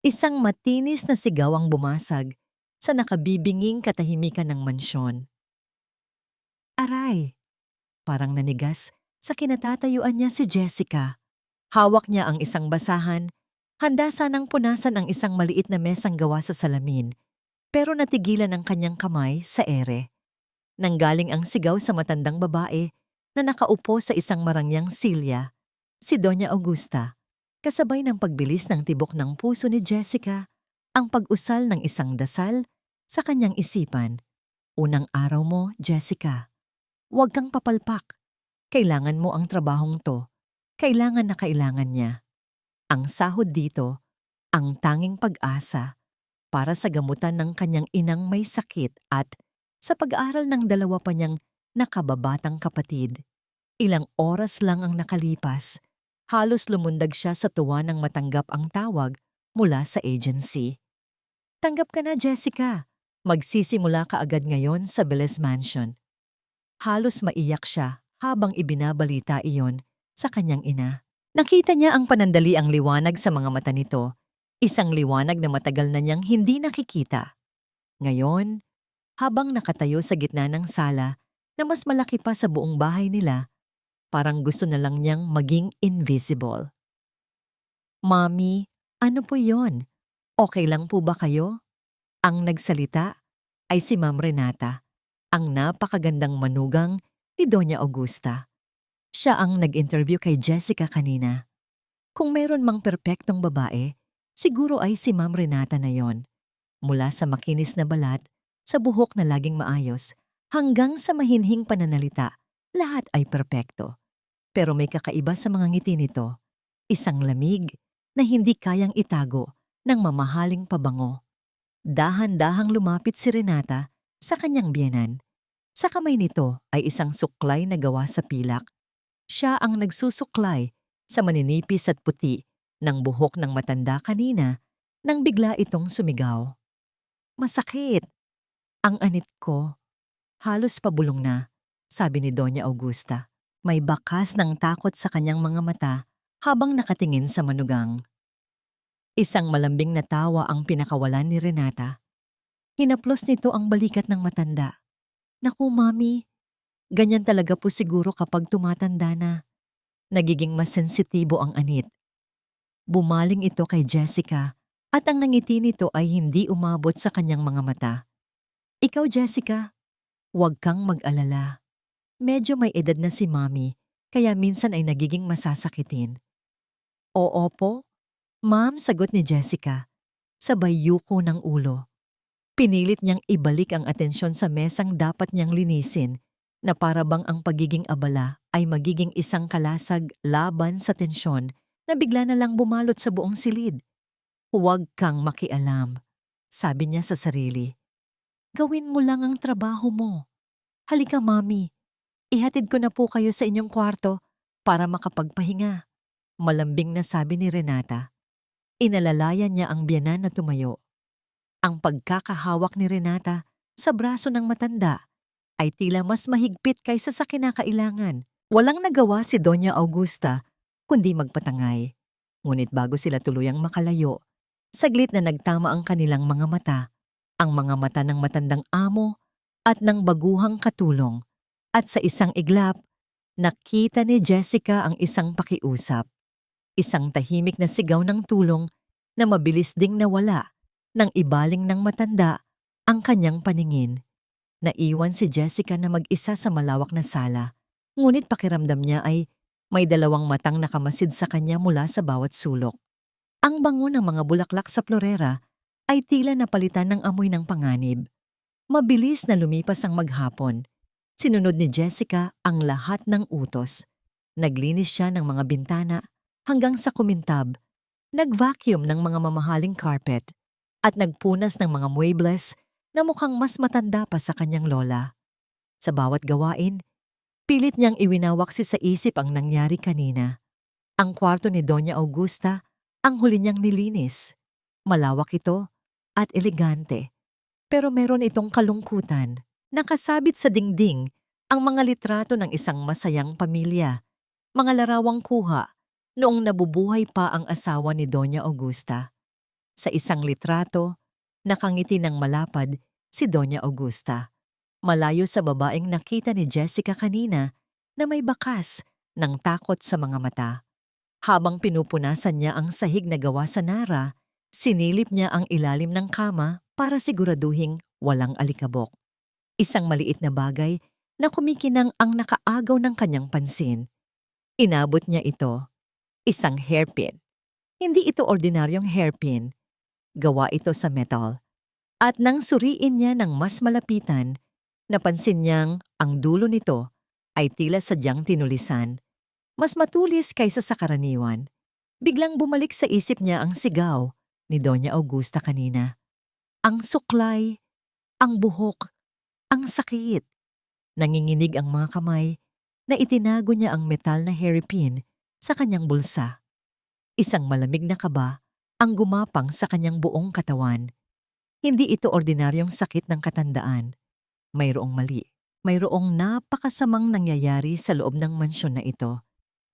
Isang matinis na sigaw ang bumasag sa nakabibinging katahimikan ng mansyon. Aray! Parang nanigas sa kinatatayuan niya si Jessica. Hawak niya ang isang basahan, handa sanang punasan ang isang maliit na mesang gawa sa salamin, pero natigilan ang kanyang kamay sa ere. Nanggaling ang sigaw sa matandang babae na nakaupo sa isang marangyang silya, si Doña Augusta. Kasabay ng pagbilis ng tibok ng puso ni Jessica, ang pag-usal ng isang dasal sa kanyang isipan. Unang araw mo, Jessica. Huwag kang papalpak. Kailangan mo ang trabahong to. Kailangan na kailangan niya. Ang sahod dito, ang tanging pag-asa para sa gamutan ng kanyang inang may sakit at sa pag-aaral ng dalawa pa niyang nakababatang kapatid. Ilang oras lang ang nakalipas, halos lumundag siya sa tuwa nang matanggap ang tawag mula sa agency. Tanggap ka na, Jessica. Magsisimula ka agad ngayon sa Beles Mansion. Halos maiyak siya habang ibinabalita iyon sa kanyang ina. Nakita niya ang panandaliang liwanag sa mga mata nito, isang liwanag na matagal na niyang hindi nakikita. Ngayon, habang nakatayo sa gitna ng sala na mas malaki pa sa buong bahay nila, parang gusto na lang niyang maging invisible. Mommy, ano po yon? Okay lang po ba kayo? Ang nagsalita ay si Ma'am Renata, ang napakagandang manugang ni Doña Augusta. Siya ang nag-interview kay Jessica kanina. Kung meron mang perpektong babae, siguro ay si Ma'am Renata na yon. Mula sa makinis na balat, sa buhok na laging maayos, hanggang sa mahinhing pananalita, lahat ay perpekto. Pero may kakaiba sa mga ngiti nito, isang lamig na hindi kayang itago ng mamahaling pabango. Dahan-dahang lumapit si Renata sa kanyang biyenan. Sa kamay nito ay isang suklay na gawa sa pilak. Siya ang nagsusuklay sa maninipis at puti ng buhok ng matanda kanina nang bigla itong sumigaw. Masakit! Ang anit ko. Halos pabulong na, sabi ni Doña Augusta. May bakas ng takot sa kanyang mga mata habang nakatingin sa manugang. Isang malambing na tawa ang pinakawalan ni Renata. Hinaplos nito ang balikat ng matanda. Naku, Mami, ganyan talaga po siguro kapag tumatanda na. Nagiging mas sensitibo ang anit. Bumaling ito kay Jessica at ang nangiti nito ay hindi umabot sa kanyang mga mata. Ikaw, Jessica, huwag kang mag-alala. Medyo may edad na si Mami, kaya minsan ay nagiging masasakitin. Oo po, Ma'am, sagot ni Jessica. Sabay yuko ng ulo. Pinilit niyang ibalik ang atensyon sa mesang dapat niyang linisin na para bang ang pagiging abala ay magiging isang kalasag laban sa tensyon na bigla na lang bumalot sa buong silid. Huwag kang makialam, sabi niya sa sarili. Gawin mo lang ang trabaho mo. Halika, Mami. Ihatid ko na po kayo sa inyong kwarto para makapagpahinga. Malambing na sabi ni Renata. Inalalayan niya ang biyenan na tumayo. Ang pagkakahawak ni Renata sa braso ng matanda ay tila mas mahigpit kaysa sa kinakailangan. Walang nagawa si Doña Augusta kundi magpatangay. Ngunit bago sila tuluyang makalayo, saglit na nagtama ang kanilang mga mata, ang mga mata ng matandang amo at ng baguhang katulong. At sa isang iglap, nakita ni Jessica ang isang pakiusap. Isang tahimik na sigaw ng tulong na mabilis ding nawala nang ibaling ng matanda ang kanyang paningin. Naiwan si Jessica na mag-isa sa malawak na sala, ngunit pakiramdam niya ay may dalawang matang nakamasid sa kanya mula sa bawat sulok. Ang bango ng mga bulaklak sa florera ay tila napalitan ng amoy ng panganib. Mabilis na lumipas ang maghapon. Sinunod ni Jessica ang lahat ng utos. Naglinis siya ng mga bintana hanggang sa kumintab, nag-vacuum ng mga mamahaling carpet, at nagpunas ng mga muebles na mukhang mas matanda pa sa kanyang lola. Sa bawat gawain, pilit niyang iwinawaksi sa isip ang nangyari kanina. Ang kwarto ni Doña Augusta ang huli niyang nilinis. Malawak ito at elegante, pero meron itong kalungkutan. Nakasabit sa dingding ang mga litrato ng isang masayang pamilya, mga larawang kuha noong nabubuhay pa ang asawa ni Doña Augusta. Sa isang litrato, nakangiti ng malapad si Doña Augusta. Malayo sa babaeng nakita ni Jessica kanina na may bakas ng takot sa mga mata. Habang pinupunasan niya ang sahig na gawa sa Nara, sinilip niya ang ilalim ng kama para siguraduhing walang alikabok. Isang maliit na bagay na kumikinang ang nakaagaw ng kanyang pansin. Inabot niya ito, isang hairpin. Hindi ito ordinaryong hairpin. Gawa ito sa metal. At nang suriin niya ng mas malapitan, napansin niyang ang dulo nito ay tila sadyang tinulisan. Mas matulis kaysa sa karaniwan. Biglang bumalik sa isip niya ang sigaw ni Doña Augusta kanina. Ang suklay, ang buhok, ang sakit. Nanginginig ang mga kamay na itinago niya ang metal na hairpin sa kanyang bulsa. Isang malamig na kaba ang gumapang sa kanyang buong katawan. Hindi ito ordinaryong sakit ng katandaan. Mayroong mali. Mayroong napakasamang nangyayari sa loob ng mansyon na ito.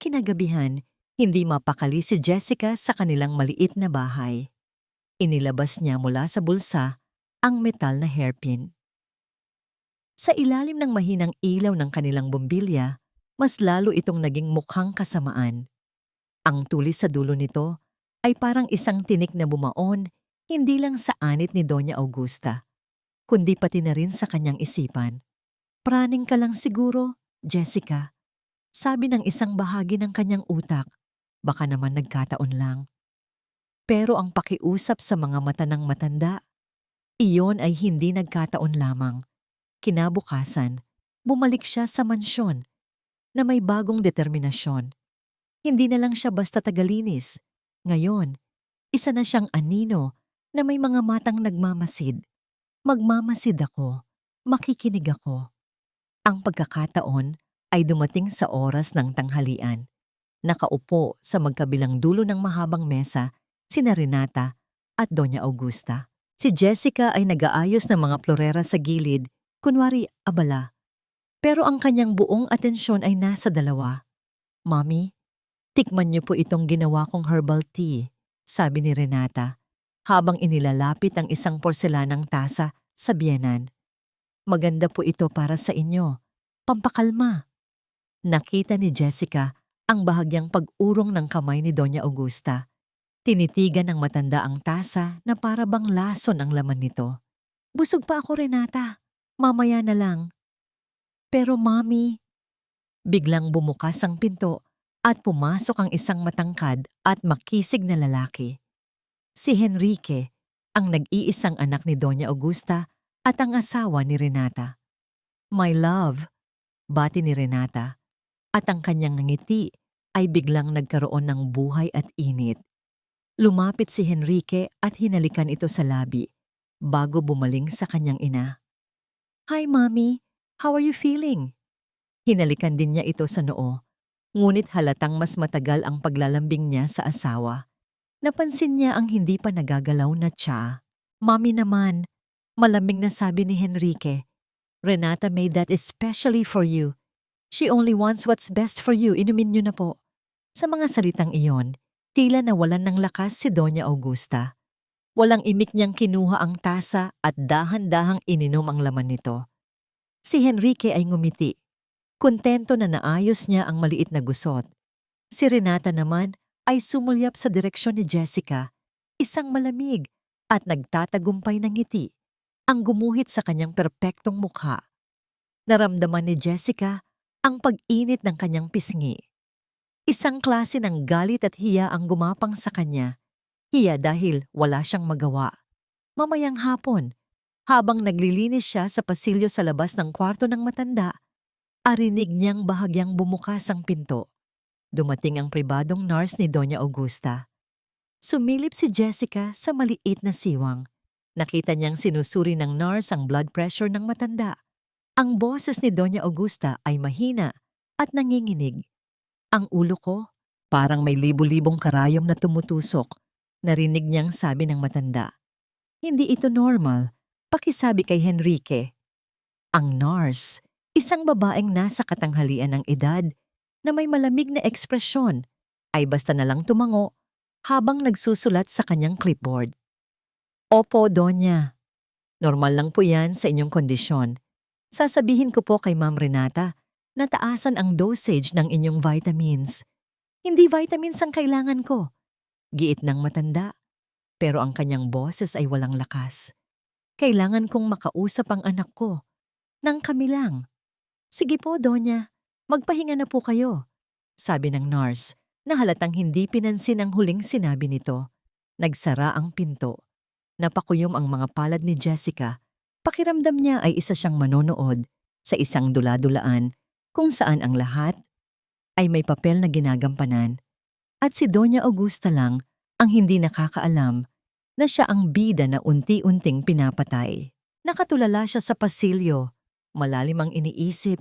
Kinagabihan, hindi mapakali si Jessica sa kanilang maliit na bahay. Inilabas niya mula sa bulsa ang metal na hairpin. Sa ilalim ng mahinang ilaw ng kanilang bombilya, mas lalo itong naging mukhang kasamaan. Ang tulis sa dulo nito ay parang isang tinik na bumaon hindi lang sa anit ni Doña Augusta, kundi pati na rin sa kanyang isipan. Praning ka lang siguro, Jessica. Sabi ng isang bahagi ng kanyang utak, baka naman nagkataon lang. Pero ang pakiusap sa mga mata ng matanda, iyon ay hindi nagkataon lamang. Kinabukasan, bumalik siya sa mansyon na may bagong determinasyon. Hindi na lang siya basta tagalinis. Ngayon, isa na siyang anino na may mga matang nagmamasid. Magmamasid ako, makikinig ako. Ang pagkakataon ay dumating sa oras ng tanghalian. Nakaupo sa magkabilang dulo ng mahabang mesa sina Renata at Doña Augusta. Si Jessica ay nag-aayos ng mga florera sa gilid, kunwari abala. Pero ang kanyang buong atensyon ay nasa dalawa. "Mommy, tikman niyo po itong ginawa kong herbal tea," sabi ni Renata, habang inilalapit ang isang porselanang tasa sa biyenan. "Maganda po ito para sa inyo. Pampakalma." Nakita ni Jessica ang bahagyang pag-urong ng kamay ni Doña Augusta. Tinitigan ng matanda ang tasa na para bang lason ang laman nito. "Busog pa ako, Renata. Mamaya na lang." "Pero Mommy..." Biglang bumukas ang pinto at pumasok ang isang matangkad at makisig na lalaki. Si Henrique, ang nag-iisang anak ni Doña Augusta at ang asawa ni Renata. "My love," bati ni Renata, at ang kanyang ngiti ay biglang nagkaroon ng buhay at init. Lumapit si Henrique at hinalikan ito sa labi bago bumaling sa kanyang ina. "Hi, Mommy. How are you feeling?" Hinalikan din niya ito sa noo, ngunit halatang mas matagal ang paglalambing niya sa asawa. Napansin niya ang hindi pa nagagalaw na tiya. "Mommy naman," malamig na sabi ni Henrique. "Renata made that especially for you. She only wants what's best for you, inumin niyo na po." Sa mga salitang iyon, tila nawalan ng lakas si Doña Augusta. Walang imik niyang kinuha ang tasa at dahan-dahang ininom ang laman nito. Si Henrique ay ngumiti. Kontento na naayos niya ang maliit na gusot. Si Renata naman ay sumulyap sa direksyon ni Jessica, isang malamig at nagtatagumpay ng ngiti, ang gumuhit sa kanyang perpektong mukha. Naramdaman ni Jessica ang pag-init ng kanyang pisngi. Isang klase ng galit at hiya ang gumapang sa kanya. Hiya dahil wala siyang magawa. Mamayang hapon, habang naglilinis siya sa pasilyo sa labas ng kwarto ng matanda, arinig niyang bahagyang bumukas ang pinto. Dumating ang pribadong nurse ni Doña Augusta. Sumilip si Jessica sa maliit na siwang. Nakita niyang sinusuri ng nurse ang blood pressure ng matanda. Ang boses ni Doña Augusta ay mahina at nanginginig. "Ang ulo ko, parang may libu-libong karayom na tumutusok," narinig niyang sabi ng matanda. "Hindi ito normal," pakisabi kay Henrique. Ang nurse, isang babaeng nasa katanghalian ng edad na may malamig na ekspresyon, ay basta na lang tumango habang nagsusulat sa kanyang clipboard. Opo, Donya. Normal lang po yan sa inyong kondisyon. Sasabihin ko po kay Ma'am Renata na taasan ang dosage ng inyong vitamins. Hindi vitamins ang kailangan ko. Giit ng matanda, pero ang kanyang boses ay walang lakas. Kailangan kong makausap ang anak ko. Nang kami lang. Sige po, Donya. Magpahinga na po kayo. Sabi ng nurse na halatang hindi pinansin ang huling sinabi nito. Nagsara ang pinto. Napakuyom ang mga palad ni Jessica. Pakiramdam niya ay isa siyang manonood sa isang dula-dulaan kung saan ang lahat ay may papel na ginagampanan. At si Doña Augusta lang ang hindi nakakaalam na siya ang bida na unti-unting pinapatay. Nakatulala siya sa pasilyo. Malalim ang iniisip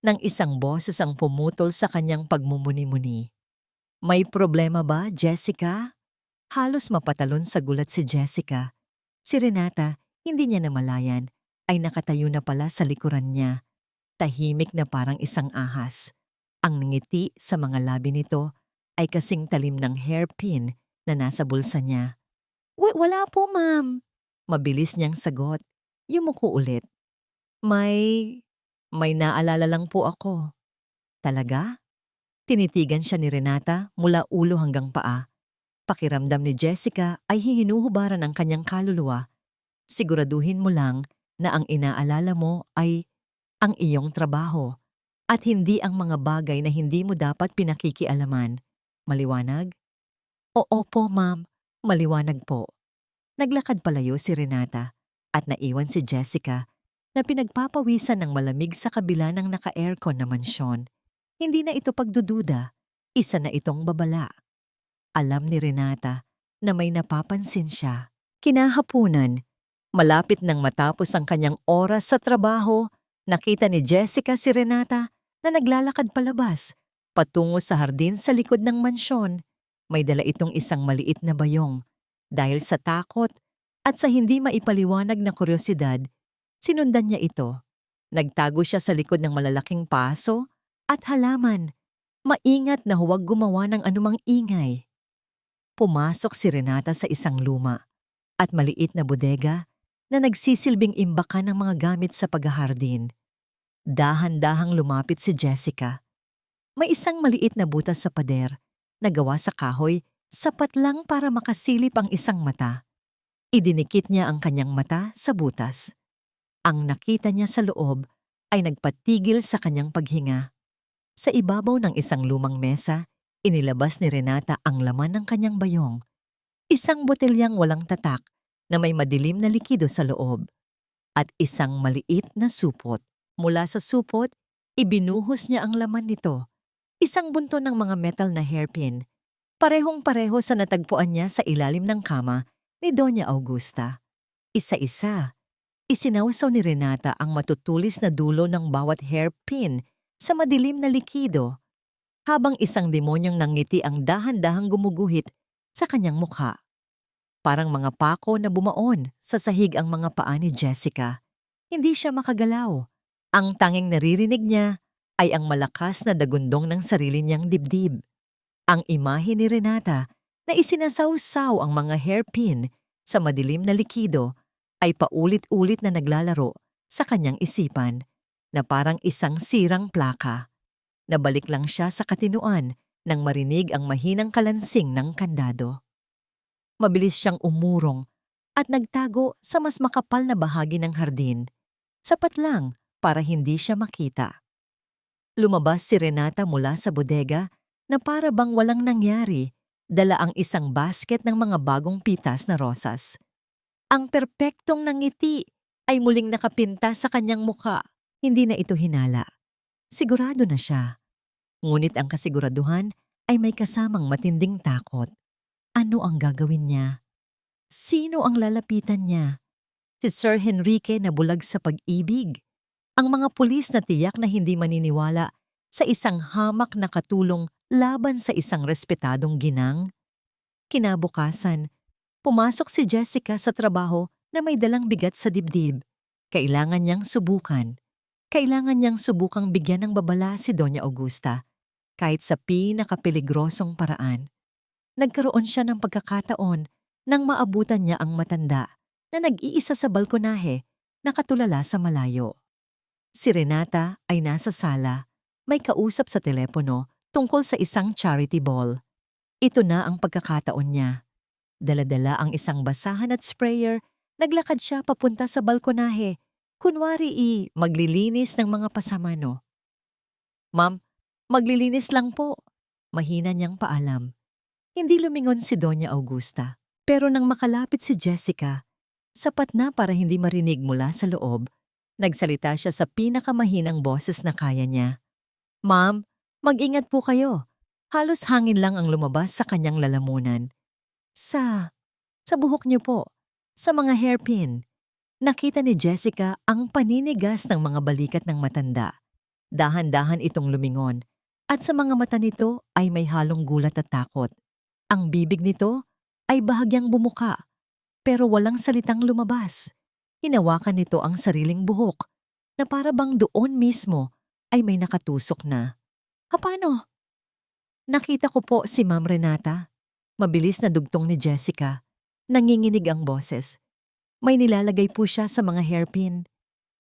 ng isang boses ang pumutol sa kanyang pagmumuni-muni. May problema ba, Jessica? Halos mapatalon sa gulat si Jessica. Si Renata, hindi niya namalayan, ay nakatayo na pala sa likuran niya. Tahimik na parang isang ahas. Ang ngiti sa mga labi nito ay kasing talim ng hairpin na nasa bulsa niya. Wala po, ma'am. Mabilis niyang sagot. Yumuko ulit. May naalala lang po ako. Talaga? Tinitigan siya ni Renata mula ulo hanggang paa. Pakiramdam ni Jessica ay hinuhubaran ang kanyang kaluluwa. Siguraduhin mo lang na ang inaalala mo ay ang iyong trabaho at hindi ang mga bagay na hindi mo dapat pinakikialaman. Maliwanag? Oo po, ma'am. Maliwanag po. Naglakad palayo si Renata at naiwan si Jessica na pinagpapawisan ng malamig sa kabila ng naka-aircon na mansyon. Hindi na ito pagdududa, isa na itong babala. Alam ni Renata na may napapansin siya. Kinahapunan, malapit nang matapos ang kanyang oras sa trabaho, nakita ni Jessica si Renata na naglalakad palabas, patungo sa hardin sa likod ng mansyon. May dala itong isang maliit na bayong. Dahil sa takot at sa hindi maipaliwanag na kuryosidad, sinundan niya ito. Nagtago siya sa likod ng malalaking paso at halaman. Maingat na huwag gumawa ng anumang ingay. Pumasok si Renata sa isang luma at maliit na bodega na nagsisilbing imbakan ng mga gamit sa paghahardin. Dahan-dahang lumapit si Jessica. May isang maliit na butas sa pader na gawa sa kahoy, sapat lang para makasilip ang isang mata. Idinikit niya ang kanyang mata sa butas. Ang nakita niya sa loob ay nagpatigil sa kanyang paghinga. Sa ibabaw ng isang lumang mesa, inilabas ni Renata ang laman ng kanyang bayong. Isang botelyang walang tatak na may madilim na likido sa loob. At isang maliit na supot. Mula sa supot, ibinuhos niya ang laman nito. Isang bunto ng mga metal na hairpin. Parehong-pareho sa natagpuan niya sa ilalim ng kama ni Doña Augusta. Isa-isa, isinawsaw ni Renata ang matutulis na dulo ng bawat hairpin sa madilim na likido, habang isang demonyong nangiti ang dahan-dahang gumuguhit sa kanyang mukha. Parang mga pako na bumaon sa sahig ang mga paa ni Jessica. Hindi siya makagalaw. Ang tanging naririnig niya ay ang malakas na dagundong ng sarili niyang dibdib. Ang imahe ni Renata na isinasawsaw ang mga hairpin sa madilim na likido ay paulit-ulit na naglalaro sa kanyang isipan na parang isang sirang plaka. Nabalik lang siya sa katinuan nang marinig ang mahinang kalansing ng kandado. Mabilis siyang umurong at nagtago sa mas makapal na bahagi ng hardin. Sapat lang para hindi siya makita. Lumabas si Renata mula sa bodega na para bang walang nangyari, dala ang isang basket ng mga bagong pitas na rosas. Ang perpektong nangiti ay muling nakapinta sa kanyang mukha. Hindi na ito hinala. Sigurado na siya. Ngunit ang kasiguraduhan ay may kasamang matinding takot. Ano ang gagawin niya? Sino ang lalapitan niya? Si Sir Henrique na bulag sa pag-ibig? Ang mga pulis na tiyak na hindi maniniwala sa isang hamak na katulong laban sa isang respetadong ginang? Kinabukasan, pumasok si Jessica sa trabaho na may dalang bigat sa dibdib. Kailangan niyang subukan. Kailangan niyang subukang bigyan ng babala si Doña Augusta, kahit sa pinakapeligrosong paraan. Nagkaroon siya ng pagkakataon nang maabutan niya ang matanda na nag-iisa sa balkonahe, nakatulala sa malayo. Si Renata ay nasa sala, may kausap sa telepono tungkol sa isang charity ball. Ito na ang pagkakataon niya. Dala-dala ang isang basahan at sprayer, naglakad siya papunta sa balkonahe. Kunwari maglilinis ng mga pasamano. "Ma'am, maglilinis lang po." Mahina niyang paalam. Hindi lumingon si Doña Augusta. Pero nang makalapit si Jessica, sapat na para hindi marinig mula sa loob, nagsalita siya sa pinakamahinang boses na kaya niya. "Ma'am, mag-ingat po kayo." Halos hangin lang ang lumabas sa kanyang lalamunan. Sa buhok niyo po, sa mga hairpin. Nakita ni Jessica ang paninigas ng mga balikat ng matanda. Dahan-dahan itong lumingon, at sa mga mata nito ay may halong gulat at takot. Ang bibig nito ay bahagyang bumuka, pero walang salitang lumabas. Hinawakan nito ang sariling buhok, na para bang doon mismo ay may nakatusok na. "Paano?" "Nakita ko po si Ma'am Renata." Mabilis na dugtong ni Jessica. Nanginginig ang boses. May nilalagay po siya sa mga hairpin.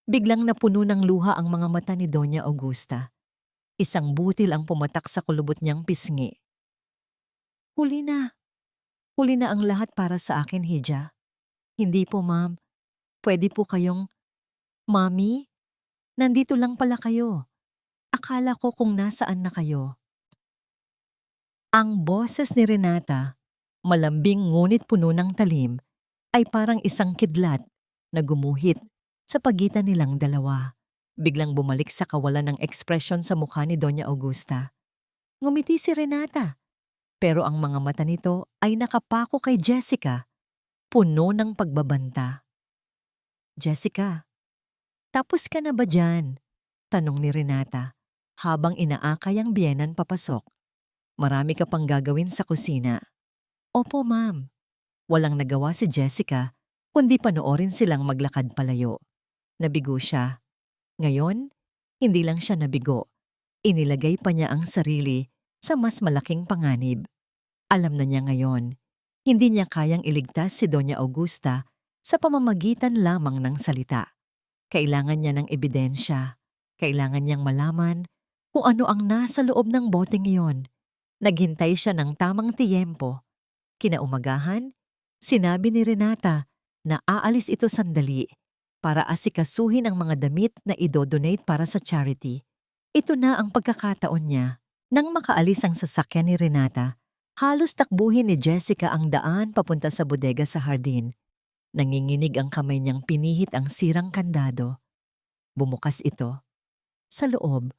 Biglang napuno ng luha ang mga mata ni Doña Augusta. Isang butil ang pumatak sa kulubot niyang pisngi. Huli na. Huli na ang lahat para sa akin, Hija." "Hindi po, ma'am. Pwede po kayong..." "Mami, nandito lang pala kayo. Akala ko kung nasaan na kayo." Ang boses ni Renata, malambing ngunit puno ng talim, ay parang isang kidlat na gumuhit sa pagitan nilang dalawa. Biglang bumalik sa kawalan ng ekspresyon sa mukha ni Doña Augusta. Ngumiti si Renata, pero ang mga mata nito ay nakapako kay Jessica, puno ng pagbabanta. "Jessica, tapos ka na ba dyan?" tanong ni Renata habang inaakay ang biyenan papasok. "Marami ka pang gagawin sa kusina." "Opo, ma'am." Walang nagawa si Jessica kundi panoorin silang maglakad palayo. Nabigo siya. Ngayon, hindi lang siya nabigo. Inilagay pa niya ang sarili sa mas malaking panganib. Alam na niya ngayon, hindi niya kayang iligtas si Doña Augusta sa pamamagitan lamang ng salita. Kailangan niya ng ebidensya. Kailangan niyang malaman kung ano ang nasa loob ng boteng iyon. Naghintay siya ng tamang tiyempo. Kinaumagahan, sinabi ni Renata na aalis ito sandali para asikasuhin ang mga damit na idodonate para sa charity. Ito na ang pagkakataon niya. Nang makaalis ang sasakyan ni Renata, halos takbuhin ni Jessica ang daan papunta sa bodega sa hardin. Nanginginig ang kamay niyang pinihit ang sirang kandado. Bumukas ito. Sa loob,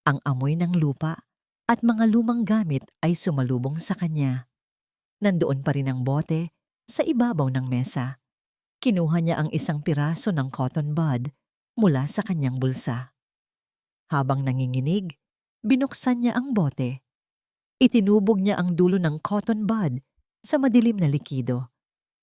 ang amoy ng lupa at mga lumang gamit ay sumalubong sa kanya. Nandoon pa rin ang bote sa ibabaw ng mesa. Kinuha niya ang isang piraso ng cotton bud mula sa kanyang bulsa. Habang nanginginig, binuksan niya ang bote. Itinubog niya ang dulo ng cotton bud sa madilim na likido.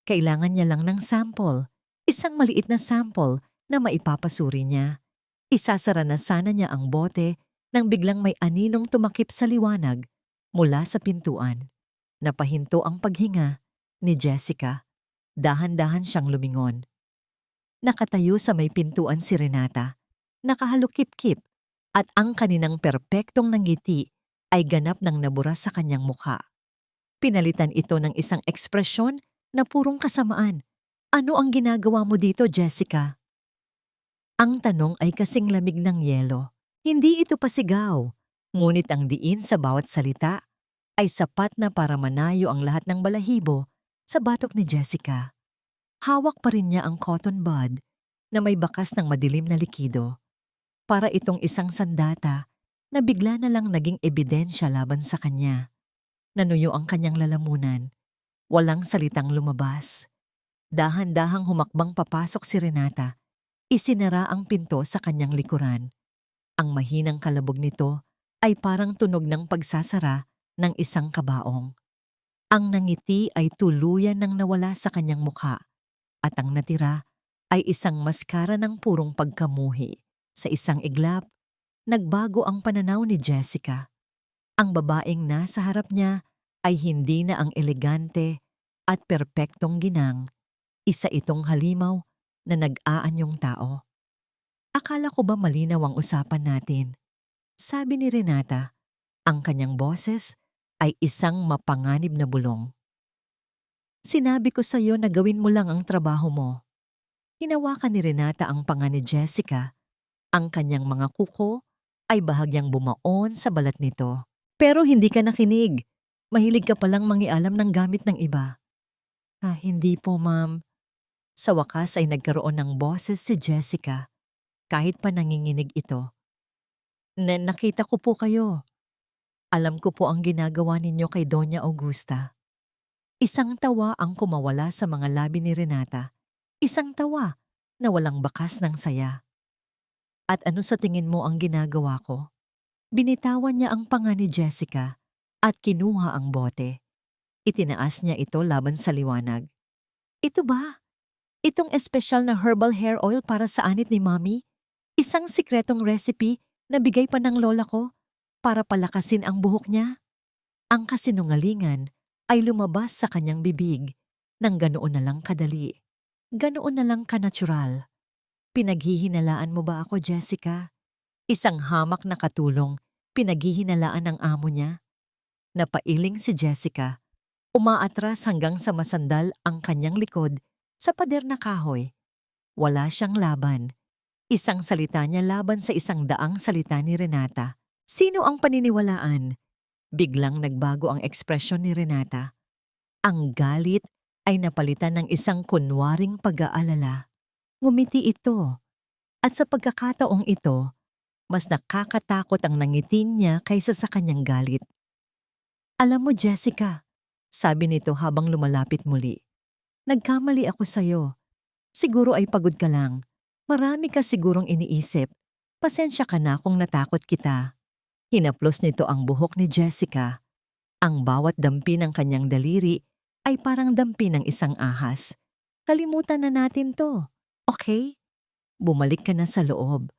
Kailangan niya lang ng sample, isang maliit na sample na maipapasuri niya. Isasara na sana niya ang bote nang biglang may aninong tumakip sa liwanag mula sa pintuan. Napahinto ang paghinga ni Jessica. Dahan-dahan siyang lumingon. Nakatayo sa may pintuan si Renata, nakahalukip-kip, at ang kaninang perpektong nangiti ay ganap ng nabura sa kanyang mukha. Pinalitan ito ng isang ekspresyon na purong kasamaan. "Ano ang ginagawa mo dito, Jessica?" Ang tanong ay kasing lamig ng yelo. Hindi ito pasigaw, ngunit ang diin sa bawat salita ay sapat na para manayo ang lahat ng balahibo sa batok ni Jessica. Hawak pa rin niya ang cotton bud na may bakas ng madilim na likido. Para itong isang sandata na bigla na lang naging ebidensya laban sa kanya. Nanuyo ang kanyang lalamunan. Walang salitang lumabas. Dahan-dahang humakbang papasok si Renata. Isinara ang pinto sa kanyang likuran. Ang mahinang kalabog nito ay parang tunog ng pagsasara ng isang kabaong. Ang nangiti ay tuluyan ng nawala sa kanyang mukha at ang natira ay isang maskara ng purong pagkamuhi. Sa isang iglap, nagbago ang pananaw ni Jessica. Ang babaeng nasa harap niya ay hindi na ang elegante at perpektong ginang Isa itong halimaw na nag-aanyong tao. Akala ko ba malinaw ang usapan natin? Sabi ni Renata, ang kanyang boses ay isang mapanganib na bulong. Sinabi ko sa iyo na gawin mo lang ang trabaho mo. Hinawakan ni Renata ang panga ni Jessica. Ang kanyang mga kuko ay bahagyang bumaon sa balat nito. Pero hindi ka nakinig. Mahilig ka palang mangialam ng gamit ng iba. Hindi po, ma'am. Sa wakas ay nagkaroon ng boses si Jessica. Kahit pa nanginginig ito. Nakita ko po kayo. Alam ko po ang ginagawa ninyo kay Doña Augusta. Isang tawa ang kumawala sa mga labi ni Renata. Isang tawa na walang bakas ng saya. At ano sa tingin mo ang ginagawa ko? Binitawan niya ang panga ni Jessica at kinuha ang bote. Itinaas niya ito laban sa liwanag. Ito ba? Itong espesyal na herbal hair oil para sa anit ni Mommy? Isang sikretong recipe na bigay pa ng lola ko para palakasin ang buhok niya? Ang kasinungalingan ay lumabas sa kanyang bibig nang ganoon na lang kadali. Ganoon na lang kanatural. Pinaghihinalaan mo ba ako, Jessica? Isang hamak na katulong, pinaghihinalaan ng amo niya. Napailing si Jessica. Umaatras hanggang sa masandal ang kanyang likod sa pader na kahoy. Wala siyang laban. Isang salita niya laban sa 100 salita ni Renata. Sino ang paniniwalaan? Biglang nagbago ang ekspresyon ni Renata. Ang galit ay napalitan ng isang kunwaring pag-aalala. Ngumiti ito. At sa pagkakataong ito, mas nakakatakot ang nangitin niya kaysa sa kanyang galit. Alam mo, Jessica, sabi nito habang lumalapit muli. Nagkamali ako sa'yo. Siguro ay pagod ka lang. Marami ka sigurong iniisip. Pasensya ka na kung natakot kita. Hinaplos nito ang buhok ni Jessica. Ang bawat dampi ng kanyang daliri ay parang dampi ng isang ahas. Kalimutan na natin to, okay? Bumalik ka na sa loob.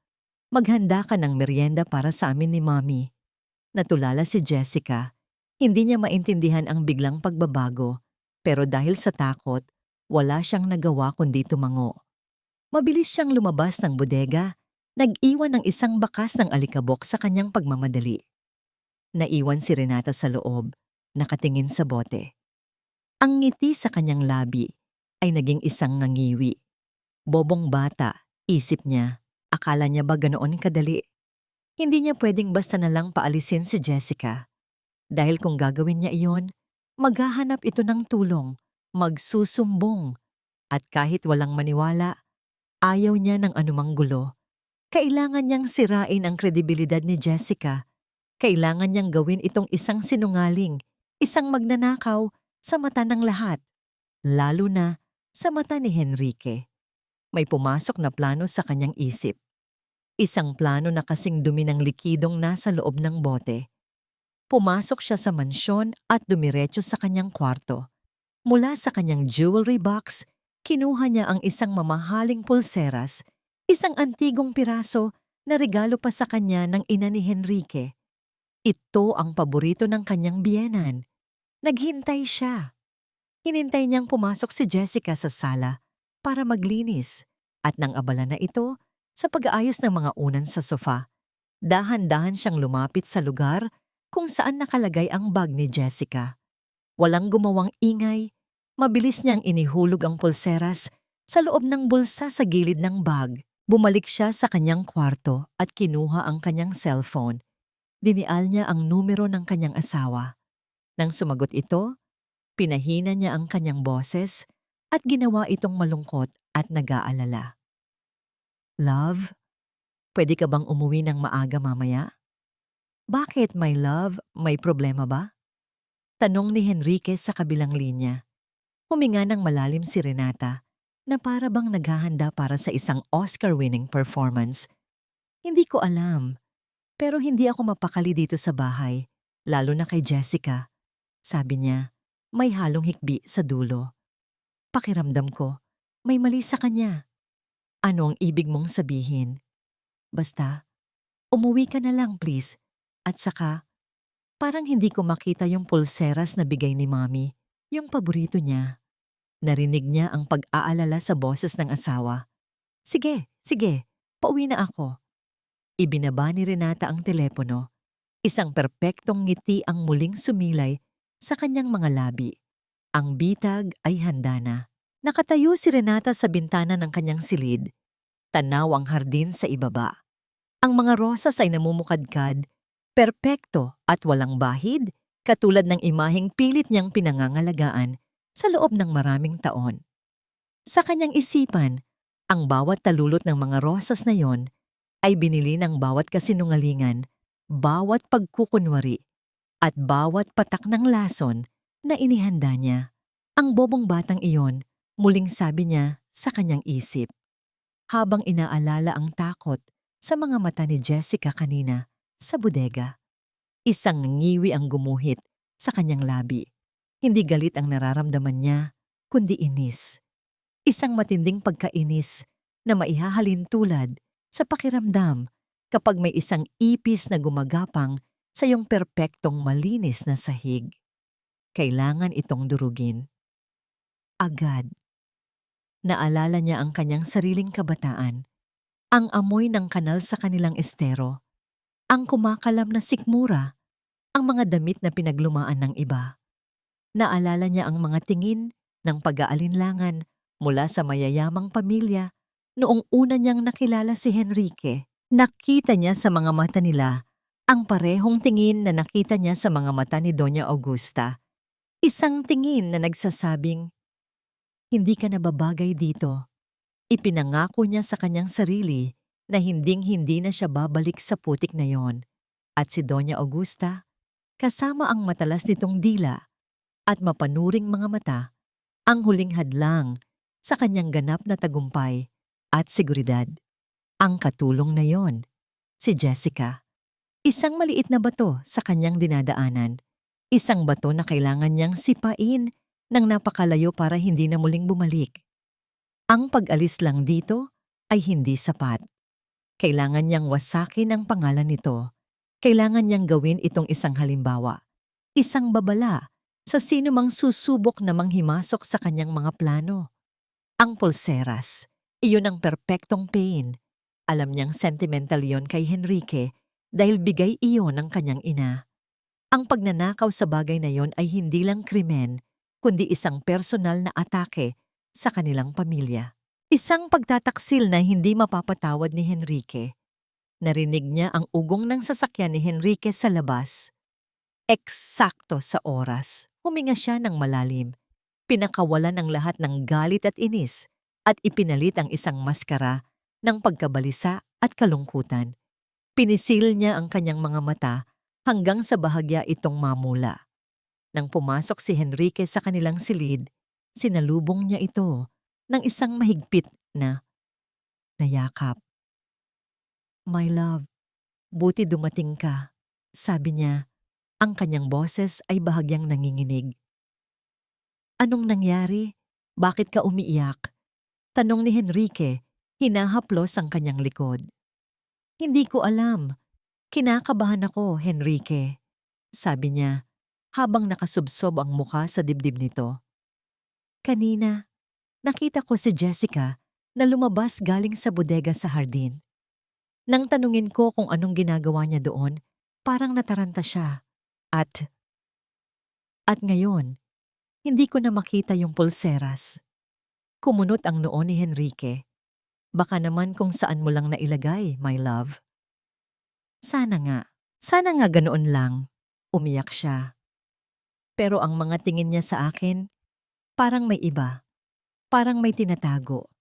Maghanda ka ng merienda para sa amin ni Mommy. Natulala si Jessica. Hindi niya maintindihan ang biglang pagbabago, pero dahil sa takot, wala siyang nagawa kundi tumango. Mabilis siyang lumabas ng bodega, nag-iwan ng isang bakas ng alikabok sa kanyang pagmamadali. Naiwan si Renata sa loob, nakatingin sa bote. Ang ngiti sa kanyang labi ay naging isang ngangiwi. Bobong bata, isip niya. Akala niya ba ganoon kadali? Hindi niya pwedeng basta na lang paalisin si Jessica. Dahil kung gagawin niya iyon, maghahanap ito ng tulong, magsusumbong. At kahit walang maniwala, ayaw niya ng anumang gulo. Kailangan niyang sirain ang kredibilidad ni Jessica. Kailangan niyang gawin itong isang sinungaling, isang magnanakaw sa mata ng lahat. Lalo na sa mata ni Henrique. May pumasok na plano sa kanyang isip. Isang plano na kasing dumi ng likidong nasa loob ng bote. Pumasok siya sa mansyon at dumiretso sa kanyang kwarto. Mula sa kanyang jewelry box, kinuha niya ang isang mamahaling pulseras, isang antigong piraso na regalo pa sa kanya ng ina ni Henrique. Ito ang paborito ng kanyang biyenan. Naghintay siya. Hinintay niyang pumasok si Jessica sa sala para maglinis at nang abala na ito sa pag-aayos ng mga unan sa sofa, dahan-dahan siyang lumapit sa lugar kung saan nakalagay ang bag ni Jessica. Walang gumawang ingay, mabilis niyang inihulog ang pulseras sa loob ng bulsa sa gilid ng bag. Bumalik siya sa kanyang kwarto at kinuha ang kanyang cellphone. Dinial niya ang numero ng kanyang asawa. Nang sumagot ito, pinahina niya ang kanyang boses at ginawa itong malungkot at nag-aalala. Love, pwede ka bang umuwi ng maaga mamaya? Bakit, my love? May problema ba? Tanong ni Henrique sa kabilang linya. Huminga ng malalim si Renata na para bang naghahanda para sa isang Oscar-winning performance. Hindi ko alam, pero hindi ako mapakali dito sa bahay, lalo na kay Jessica. Sabi niya, may halong hikbi sa dulo. Pakiramdam ko, may mali sa kanya. Ano ang ibig mong sabihin? Basta, umuwi ka na lang please. At saka, parang hindi ko makita yung pulseras na bigay ni Mommy, yung paborito niya. Narinig niya ang pag-aalala sa boses ng asawa. Sige, sige, pauwi na ako. Ibinaba ni Renata ang telepono. Isang perpektong ngiti ang muling sumilay sa kanyang mga labi. Ang bitag ay handa na. Nakatayo si Renata sa bintana ng kanyang silid. Tanaw ang hardin sa ibaba. Ang mga rosas ay namumukadkad, perpekto at walang bahid, katulad ng imaheng pilit niyang pinangangalagaan sa loob ng maraming taon. Sa kanyang isipan, ang bawat talulot ng mga rosas na yon ay binili ng bawat kasinungalingan, bawat pagkukunwari, at bawat patak ng lason na inihanda niya. Ang bobong batang iyon, muling sabi niya sa kanyang isip. Habang inaalala ang takot sa mga mata ni Jessica kanina sa bodega. Isang ngiwi ang gumuhit sa kanyang labi. Hindi galit ang nararamdaman niya, kundi inis. Isang matinding pagkainis na maihahalin tulad sa pakiramdam kapag may isang ipis na gumagapang sa iyong perpektong malinis na sahig. Kailangan itong durugin. Agad. Naalala niya ang kanyang sariling kabataan, ang amoy ng kanal sa kanilang estero, ang kumakalam na sikmura, ang mga damit na pinaglumaan ng iba. Naalala niya ang mga tingin ng pag-aalinlangan mula sa mayayamang pamilya noong una niyang nakilala si Henrique. Nakita niya sa mga mata nila ang parehong tingin na nakita niya sa mga mata ni Doña Augusta. Isang tingin na nagsasabing, "Hindi ka nababagay dito." Ipinangako niya sa kanyang sarili na hinding-hindi na siya babalik sa putik na yon. At si Doña Augusta, kasama ang matalas nitong dila at mapanuring mga mata, ang huling hadlang sa kanyang ganap na tagumpay at seguridad. Ang katulong na yon, si Jessica. Isang maliit na bato sa kanyang dinadaanan. Isang bato na kailangan niyang sipain ng napakalayo para hindi na muling bumalik. Ang pag-alis lang dito ay hindi sapat. Kailangan niyang wasakin ang pangalan nito. Kailangan niyang gawin itong isang halimbawa. Isang babala sa sino mang susubok na manghimasok sa kanyang mga plano. Ang pulseras, iyon ang perpektong pain. Alam niyang sentimental yon kay Henrique dahil bigay iyon ng kanyang ina. Ang pagnanakaw sa bagay na yon ay hindi lang krimen, kundi isang personal na atake sa kanilang pamilya. Isang pagtataksil na hindi mapapatawad ni Henrique. Narinig niya ang ugong ng sasakyan ni Henrique sa labas. Eksakto sa oras, huminga siya ng malalim. Pinakawalan ng lahat ng galit at inis at ipinalit ang isang maskara ng pagkabalisa at kalungkutan. Pinisil niya ang kanyang mga mata hanggang sa bahagya itong mamula. Nang pumasok si Henrique sa kanilang silid, sinalubong niya ito ng isang mahigpit na yakap. "My love, buti dumating ka," sabi niya. Ang kanyang boses ay bahagyang nanginginig. "Anong nangyari? Bakit ka umiiyak?" Tanong ni Henrique, hinahaplos ang kanyang likod. "Hindi ko alam. Kinakabahan ako, Henrique," sabi niya habang nakasubsob ang mukha sa dibdib nito. "Kanina, nakita ko si Jessica na lumabas galing sa bodega sa hardin. Nang tanungin ko kung anong ginagawa niya doon, parang nataranta siya. At ngayon, hindi ko na makita yung pulseras." Kumunot ang noo ni Henrique. "Baka naman kung saan mo lang nailagay, my love." Sana nga ganoon lang." Umiyak siya. Pero ang mga tingin niya sa akin, parang may iba. Parang may tinatago.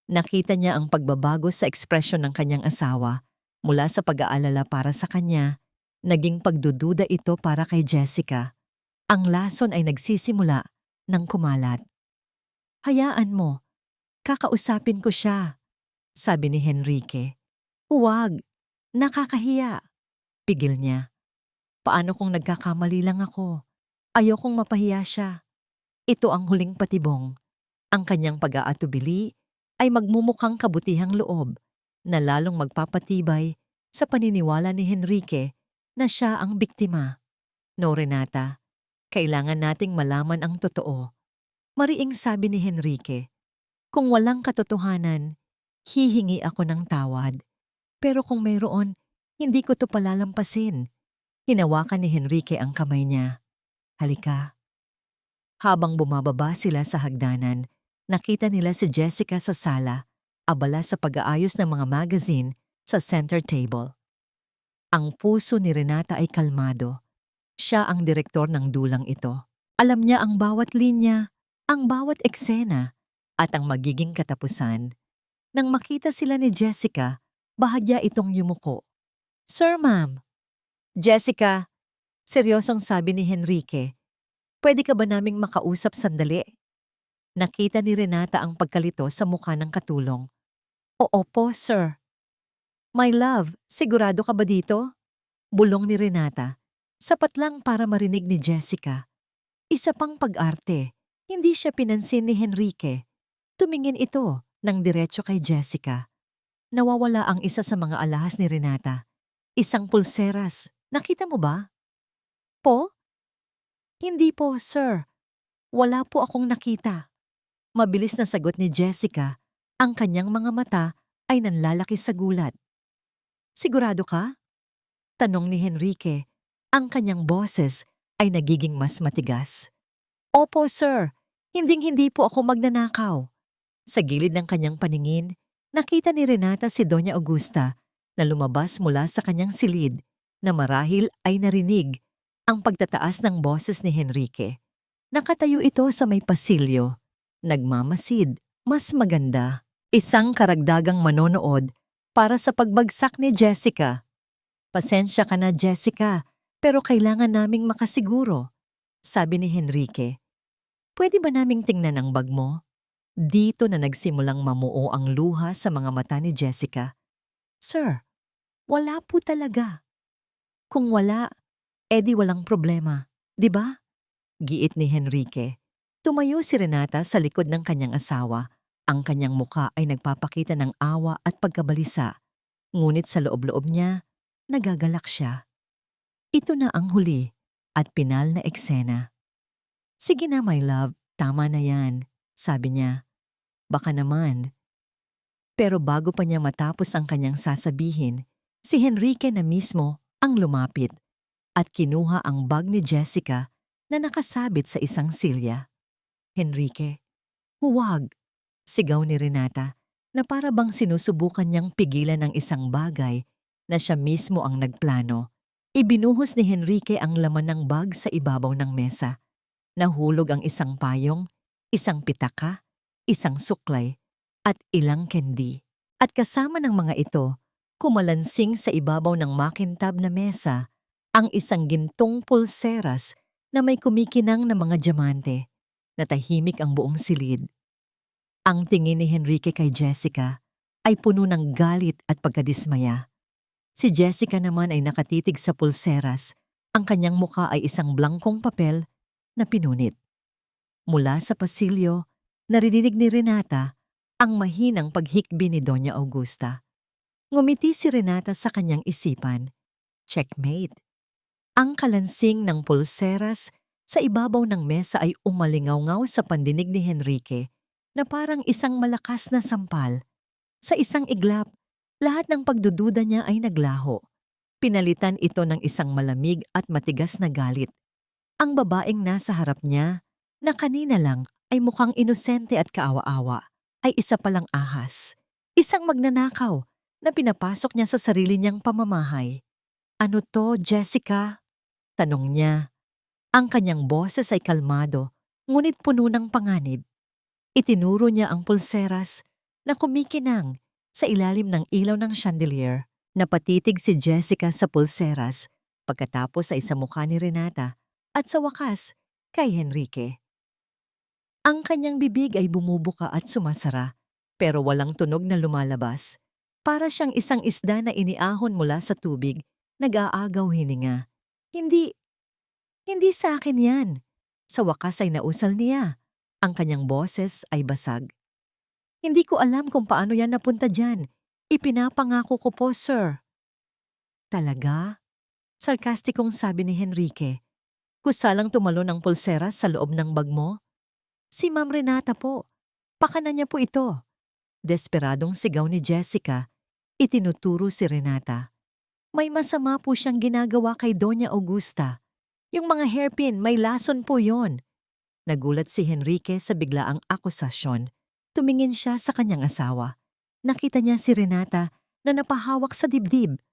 Nakita niya ang pagbabago sa ekspresyon ng kanyang asawa mula sa pag-aalala para sa kanya, naging pagdududa ito para kay Jessica. Ang lason ay nagsisimula ng kumalat. "Hayaan mo, kakausapin ko siya," sabi ni Henrique. "Huwag, nakakahiya." Pigil niya. "Paano kung nagkakamali lang ako? Ayokong mapahiya siya." Ito ang huling patibong. Ang kanyang pag-aatubili ay magmumukhang kabutihang loob na lalong magpapatibay sa paniniwala ni Henrique na siya ang biktima. "No, Renata, kailangan nating malaman ang totoo. Mariing sabi ni Henrique, kung walang katotohanan, hihingi ako ng tawad. Pero kung mayroon, hindi ko to palalampasin. Hinawakan ni Henrique ang kamay niya. Halika. Habang bumababa sila sa hagdanan, nakita nila si Jessica sa sala, abala sa pag-aayos ng mga magazine sa center table. Ang puso ni Renata ay kalmado. Siya ang direktor ng dulang ito. Alam niya ang bawat linya, ang bawat eksena, at ang magiging katapusan. Nang makita sila ni Jessica, bahagya itong yumuko. Sir, ma'am. Jessica, seryosong sabi ni Henrique, pwede ka ba naming makausap sandali? Nakita ni Renata ang pagkalito sa mukha ng katulong. Oo po, sir. My love, sigurado ka ba dito? Bulong ni Renata. Sapat lang para marinig ni Jessica. Isa pang pag-arte, hindi siya pinansin ni Henrique. Tumingin ito ng diretso kay Jessica. Nawawala ang isa sa mga alahas ni Renata. Isang pulseras. Nakita mo ba? Po? Hindi po, sir. Wala po akong nakita. Mabilis na sagot ni Jessica. Ang kanyang mga mata ay nanlalaki sa gulat. Sigurado ka? Tanong ni Henrique. Ang kanyang boses ay nagiging mas matigas. Opo, sir. Hinding-hindi po ako magnanakaw. Sa gilid ng kanyang paningin, nakita ni Renata si Doña Augusta na lumabas mula sa kanyang silid na marahil ay narinig ang pagtataas ng boses ni Henrique. Nakatayo ito sa may pasilyo. Nagmamasid, mas maganda. Isang karagdagang manonood para sa pagbagsak ni Jessica. Pasensya ka na, Jessica, pero kailangan naming makasiguro. Sabi ni Henrique. Pwede ba naming tingnan ang bag mo? Dito na nagsimulang mamuo ang luha sa mga mata ni Jessica. Sir, wala po talaga. Kung wala, edi walang problema, di ba? Giit ni Henrique. Tumayo si Renata sa likod ng kanyang asawa. Ang kanyang muka ay nagpapakita ng awa at pagkabalisa. Ngunit sa loob-loob niya, nagagalak siya. Ito na ang huli at pinal na eksena. Sige na, my love, tama na yan, sabi niya. Baka naman. Pero bago pa niya matapos ang kanyang sasabihin, si Henrique na mismo ang lumapit at kinuha ang bag ni Jessica na nakasabit sa isang silya. Henrique, huwag, sigaw ni Renata na para bang sinusubukan niyang pigilan ang isang bagay na siya mismo ang nagplano. Ibinuhos ni Henrique ang laman ng bag sa ibabaw ng mesa. Nahulog ang isang payong, isang pitaka, isang suklay, at ilang candy. At kasama ng mga ito, kumalansing sa ibabaw ng makintab na mesa, ang isang gintong pulseras na may kumikinang na mga diamante. Natahimik ang buong silid. Ang tingin ni Henrique kay Jessica ay puno ng galit at pagkadismaya. Si Jessica naman ay nakatitig sa pulseras. Ang kanyang muka ay isang blangkong papel na pinunit. Mula sa pasilyo, narinig ni Renata ang mahinang paghikbi ni Doña Augusta. Ngumiti si Renata sa kanyang isipan. Checkmate. Ang kalansing ng pulseras sa ibabaw ng mesa ay umalingaw-ngaw sa pandinig ni Henrique na parang isang malakas na sampal. Sa isang iglap, lahat ng pagdududa niya ay naglaho. Pinalitan ito ng isang malamig at matigas na galit. Ang babaeng nasa harap niya, na kanina lang ay mukhang inosente at kaawa-awa, ay isa palang ahas. Isang magnanakaw na pinapasok niya sa sarili niyang pamamahay. Ano to, Jessica? Tanong niya. Ang kanyang boses ay kalmado, ngunit puno ng panganib. Itinuro niya ang pulseras na kumikinang sa ilalim ng ilaw ng chandelier. Napatitig si Jessica sa pulseras, pagkatapos ay sa mukha ni Renata at sa wakas kay Henrique. Ang kanyang bibig ay bumubuka at sumasara, pero walang tunog na lumalabas. Para siyang isang isda na iniahon mula sa tubig, nag-aagaw hininga. Hindi sa akin yan. Sa wakas ay nausal niya. Ang kanyang boses ay basag. Hindi ko alam kung paano yan napunta dyan. Ipinapangako ko po, sir. Talaga? Sarkastikong sabi ni Henrique. Kusalang tumalon ang pulseras sa loob ng bag mo? Si Ma'am Renata po. Pakana niya po ito. Desperadong sigaw ni Jessica. Itinuturo si Renata. May masama po siyang ginagawa kay Doña Augusta. Yung mga hairpin, may lason po yon. Nagulat si Henrique sa biglaang akusasyon. Tumingin siya sa kanyang asawa. Nakita niya si Renata na napahawak sa dibdib.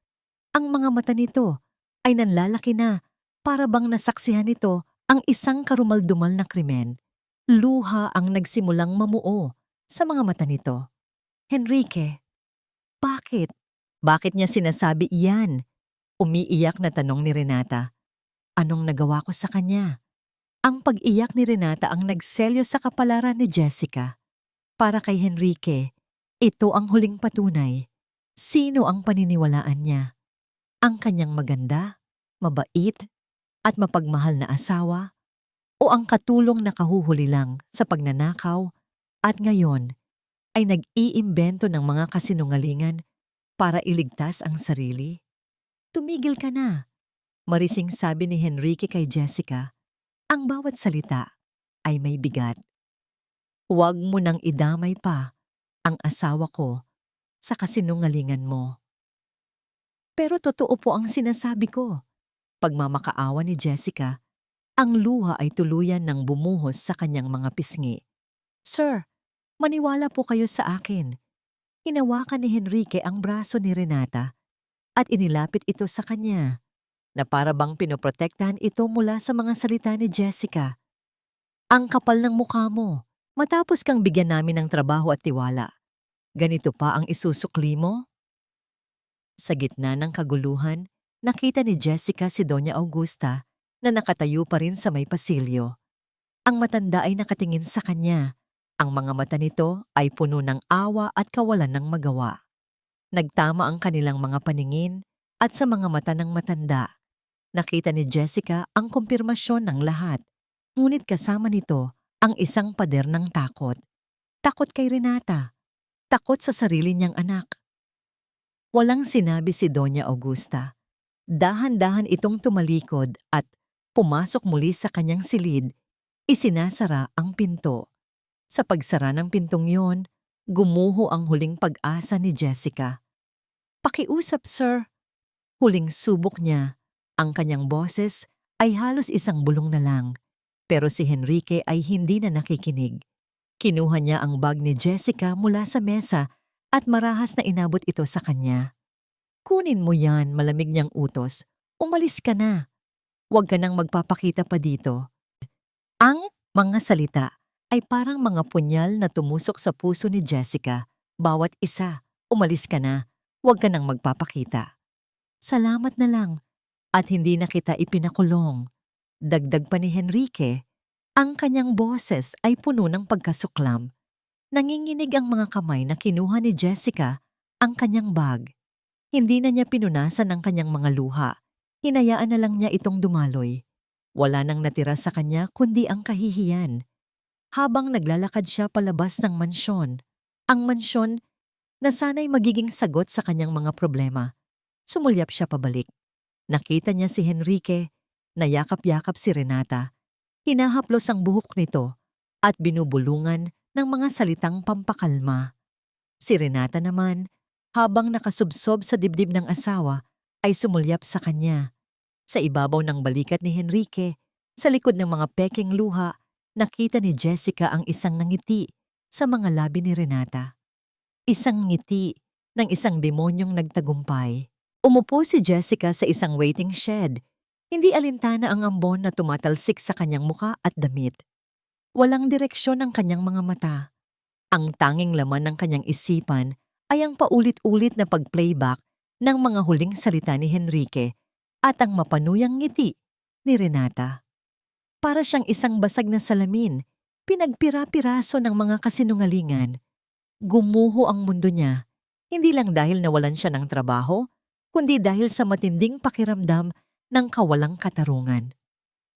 Ang mga mata nito ay nanlalaki na para bang nasaksihan nito ang isang karumaldumal na krimen. Luha ang nagsimulang mamuo sa mga mata nito. Henrique, bakit? Bakit niya sinasabi iyan? Umiiyak na tanong ni Renata. Anong nagawa ko sa kanya? Ang pag-iyak ni Renata ang nagselyo sa kapalaran ni Jessica. Para kay Henrique, ito ang huling patunay. Sino ang paniniwalaan niya? Ang kanyang maganda, mabait, at mapagmahal na asawa? O ang katulong na kahuhuli lang sa pagnanakaw at ngayon ay nag-iimbento ng mga kasinungalingan para iligtas ang sarili? Tumigil ka na, marising sabi ni Henrique kay Jessica. Ang bawat salita ay may bigat. Huwag mo nang idamay pa ang asawa ko sa kasinungalingan mo. Pero totoo po ang sinasabi ko. Pagmamakaawa ni Jessica, ang luha ay tuluyan ng bumuhos sa kanyang mga pisngi. Sir, maniwala po kayo sa akin. Hinawakan ni Henrique ang braso ni Renata at inilapit ito sa kanya na para bang pinoprotektahan ito mula sa mga salita ni Jessica. Ang kapal ng mukha mo, matapos kang bigyan namin ng trabaho at tiwala. Ganito pa ang isusukli mo? Sa gitna ng kaguluhan, nakita ni Jessica si Doña Augusta na nakatayo pa rin sa may pasilyo. Ang matanda ay nakatingin sa kanya. Ang mga mata nito ay puno ng awa at kawalan ng magawa. Nagtama ang kanilang mga paningin at sa mga mata ng matanda. Nakita ni Jessica ang kumpirmasyon ng lahat. Ngunit kasama nito ang isang pader ng takot. Takot kay Renata. Takot sa sarili niyang anak. Walang sinabi si Doña Augusta. Dahan-dahan itong tumalikod at pumasok muli sa kanyang silid. Isinasara ang pinto. Sa pagsara ng pintong yon, gumuho ang huling pag-asa ni Jessica. Pakiusap, sir. Huling subok niya. Ang kanyang boses ay halos isang bulong na lang. Pero si Henrique ay hindi na nakikinig. Kinuha niya ang bag ni Jessica mula sa mesa at marahas na inabot ito sa kanya. Kunin mo yan, malamig niyang utos. Umalis ka na. Huwag ka nang magpapakita pa dito. Ang mga salita ay parang mga punyal na tumusok sa puso ni Jessica. Bawat isa, umalis ka na. Huwag ka nang magpapakita. Salamat na lang at hindi na kita ipinakulong. Dagdag pa ni Henrique, ang kanyang boses ay puno ng pagkasuklam. Nanginginig ang mga kamay na kinuha ni Jessica ang kanyang bag. Hindi na niya pinunasan ang kanyang mga luha. Hinayaan na lang niya itong dumaloy. Wala nang natira sa kanya kundi ang kahihiyan. Habang naglalakad siya palabas ng mansyon, ang mansyon na sana'y magiging sagot sa kanyang mga problema. Sumulyap siya pabalik. Nakita niya si Henrique, nayakap-yakap si Renata. Hinahaplos ang buhok nito at binubulungan ng mga salitang pampakalma. Si Renata naman, habang nakasubsob sa dibdib ng asawa, ay sumulyap sa kanya. Sa ibabaw ng balikat ni Henrique, sa likod ng mga peking luha, nakita ni Jessica ang isang ngiti sa mga labi ni Renata. Isang ngiti ng isang demonyong nagtagumpay. Umupo si Jessica sa isang waiting shed. Hindi alintana ang ambon na tumatalsik sa kanyang muka at damit. Walang direksyon ang kanyang mga mata. Ang tanging laman ng kanyang isipan ay ang paulit-ulit na pag-playback ng mga huling salita ni Henrique at ang mapanuyang ngiti ni Renata. Para siyang isang basag na salamin, pinagpira-piraso ng mga kasinungalingan. Gumuho ang mundo niya, hindi lang dahil nawalan siya ng trabaho, kundi dahil sa matinding pakiramdam ng kawalang katarungan.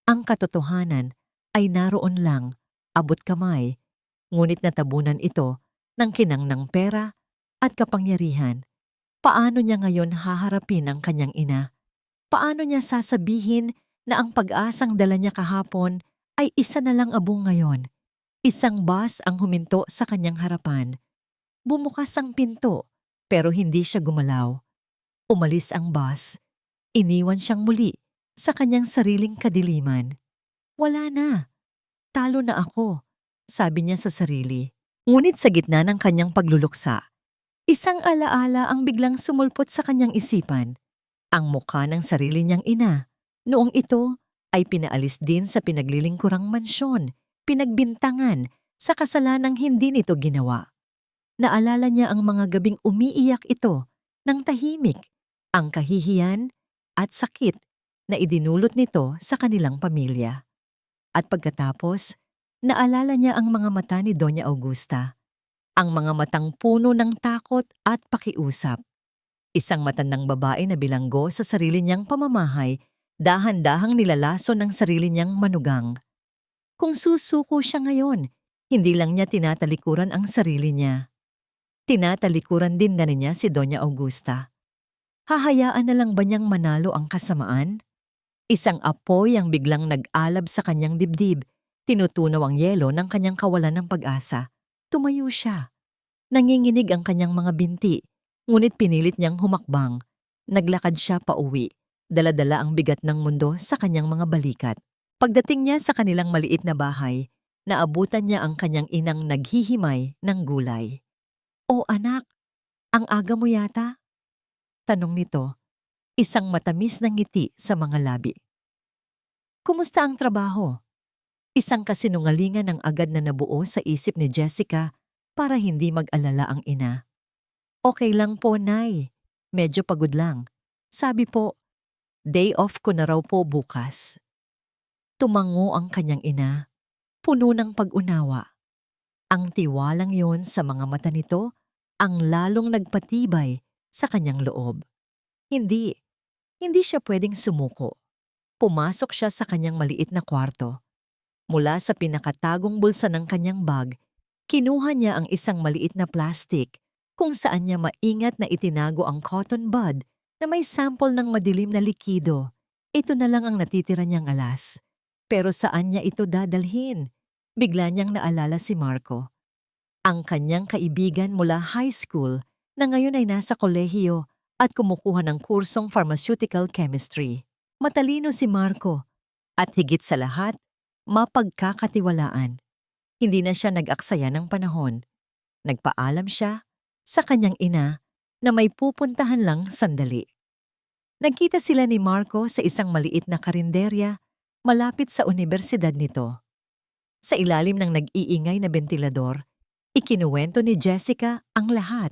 Ang katotohanan ay naroon lang, abot kamay, ngunit natabunan ito ng kinang ng pera at kapangyarihan. Paano niya ngayon haharapin ang kanyang ina? Paano niya sasabihin na ang pag-asang dala niya kahapon ay isa na lang abong ngayon? Isang bus ang huminto sa kanyang harapan. Bumukas ang pinto, pero hindi siya gumalaw. Umalis ang bus. Iniwan siyang muli sa kanyang sariling kadiliman. Wala na. Talo na ako, sabi niya sa sarili. Ngunit sa gitna ng kanyang pagluluksa, isang alaala ang biglang sumulpot sa kanyang isipan. Ang mukha ng sarili niyang ina. Noong ito ay pinaalis din sa pinaglilingkurang mansyon, pinagbintangan sa kasalanang hindi nito ginawa. Naalala niya ang mga gabing umiiyak ito ng tahimik, ang kahihiyan at sakit na idinulot nito sa kanilang pamilya. At pagkatapos, naalala niya ang mga mata ni Doña Augusta, ang mga matang puno ng takot at pakiusap. Isang matandang babae na bilanggo sa sarili niyang pamamahay, dahan-dahang nilalaso ng sarili niyang manugang. Kung susuko siya ngayon, hindi lang niya tinatalikuran ang sarili niya. Tinatalikuran din na niya si Doña Augusta. Hahayaan na lang ba niyang manalo ang kasamaan? Isang apoy ang biglang nag-alab sa kanyang dibdib. Tinutunaw ang yelo ng kanyang kawalan ng pag-asa. Tumayo siya. Nanginginig ang kanyang mga binti, ngunit pinilit niyang humakbang. Naglakad siya pauwi. Dala-dala ang bigat ng mundo sa kanyang mga balikat. Pagdating niya sa kanilang maliit na bahay, naabutan niya ang kanyang inang naghihimay ng gulay. "O anak, ang aga mo yata?" Tanong nito, isang matamis na ngiti sa mga labi. "Kumusta ang trabaho?" Isang kasinungalingan ang agad na nabuo sa isip ni Jessica para hindi mag-alala ang ina. "Okay lang po, Nay. Medyo pagod lang. Sabi po, day off ko na raw po bukas." Tumango ang kanyang ina, puno ng pag-unawa. Ang tiwalang yon sa mga mata nito ang lalong nagpatibay sa kanyang loob. Hindi siya pwedeng sumuko. Pumasok siya sa kanyang maliit na kwarto. Mula sa pinakatagong bulsa ng kanyang bag, kinuha niya ang isang maliit na plastic kung saan niya maingat na itinago ang cotton bud na may sample ng madilim na likido. Ito na lang ang natitira niyang alas. Pero saan niya ito dadalhin? Bigla niyang naalala si Marco. Ang kanyang kaibigan mula high school na ngayon ay nasa kolehiyo at kumukuha ng kursong pharmaceutical chemistry. Matalino si Marco at higit sa lahat, mapagkakatiwalaan. Hindi na siya nag-aksaya ng panahon. Nagpaalam siya sa kanyang ina na may pupuntahan lang sandali. Nagkita sila ni Marco sa isang maliit na karinderya malapit sa universidad nito. Sa ilalim ng nag-iingay na bentilador, ikinuwento ni Jessica ang lahat.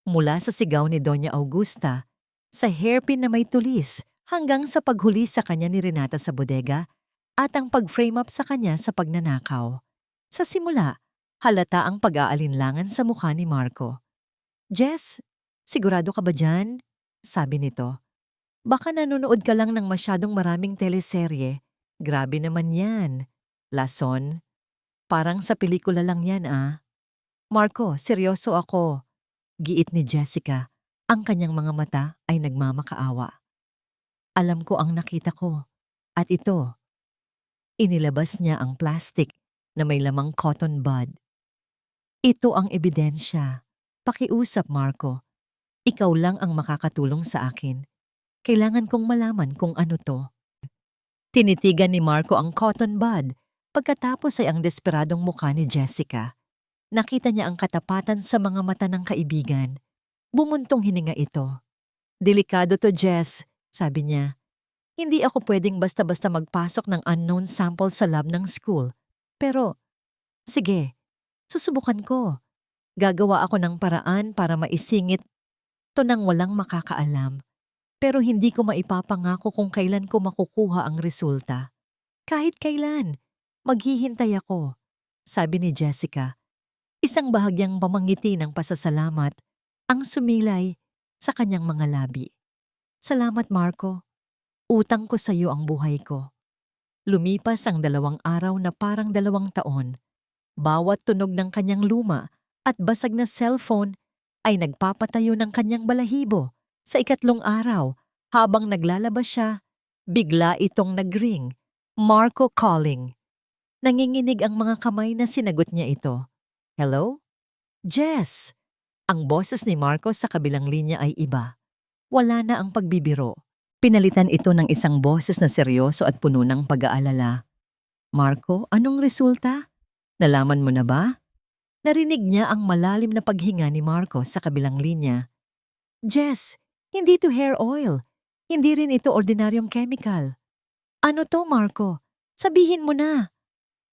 Mula sa sigaw ni Doña Augusta, sa hairpin na may tulis hanggang sa paghuli sa kanya ni Renata sa bodega at ang pag-frame up sa kanya sa pagnanakaw. Sa simula, halata ang pag-aalinlangan sa mukha ni Marco. "Jess, sigurado ka ba dyan?" sabi nito. "Baka nanonood ka lang ng masyadong maraming teleserye. Grabe naman yan. Lason. Parang sa pelikula lang yan ah." "Marco, seryoso ako." Giit ni Jessica. Ang kanyang mga mata ay nagmamakaawa. "Alam ko ang nakita ko. At ito." Inilabas niya ang plastic na may lamang cotton bud. "Ito ang ebidensya. Pakiusap, Marco. Ikaw lang ang makakatulong sa akin. Kailangan kong malaman kung ano to." Tinitigan ni Marco ang cotton bud. Pagkatapos ay ang desperadong mukha ni Jessica. Nakita niya ang katapatan sa mga mata ng kaibigan. Bumuntong hininga ito. "Delikado to, Jess," sabi niya. "Hindi ako pwedeng basta-basta magpasok ng unknown sample sa lab ng school. Pero, sige, susubukan ko. Gagawa ako ng paraan para maisingit to nang walang makakaalam. Pero hindi ko maipapangako kung kailan ko makukuha ang resulta. Kahit kailan, maghihintay ako," sabi ni Jessica. Isang bahagyang pamangiti ng pasasalamat ang sumilay sa kanyang mga labi. "Salamat, Marco. Utang ko sa iyo ang buhay ko." Lumipas ang 2 araw na parang 2 taon. Bawat tunog ng kanyang luma at basag na cellphone ay nagpapatayo ng kanyang balahibo. Sa 3 araw, habang naglalabas siya, bigla itong nag-ring. Marco calling. Nanginginig ang mga kamay na sinagot niya ito. Hello? Jess! Ang boses ni Marco sa kabilang linya ay iba. Wala na ang pagbibiro. Pinalitan ito ng isang boses na seryoso at puno ng pag-aalala. Marco, anong resulta? Nalaman mo na ba? Narinig niya ang malalim na paghinga ni Marco sa kabilang linya. Jess, hindi to hair oil. Hindi rin ito ordinaryong chemical. Ano to, Marco? Sabihin mo na.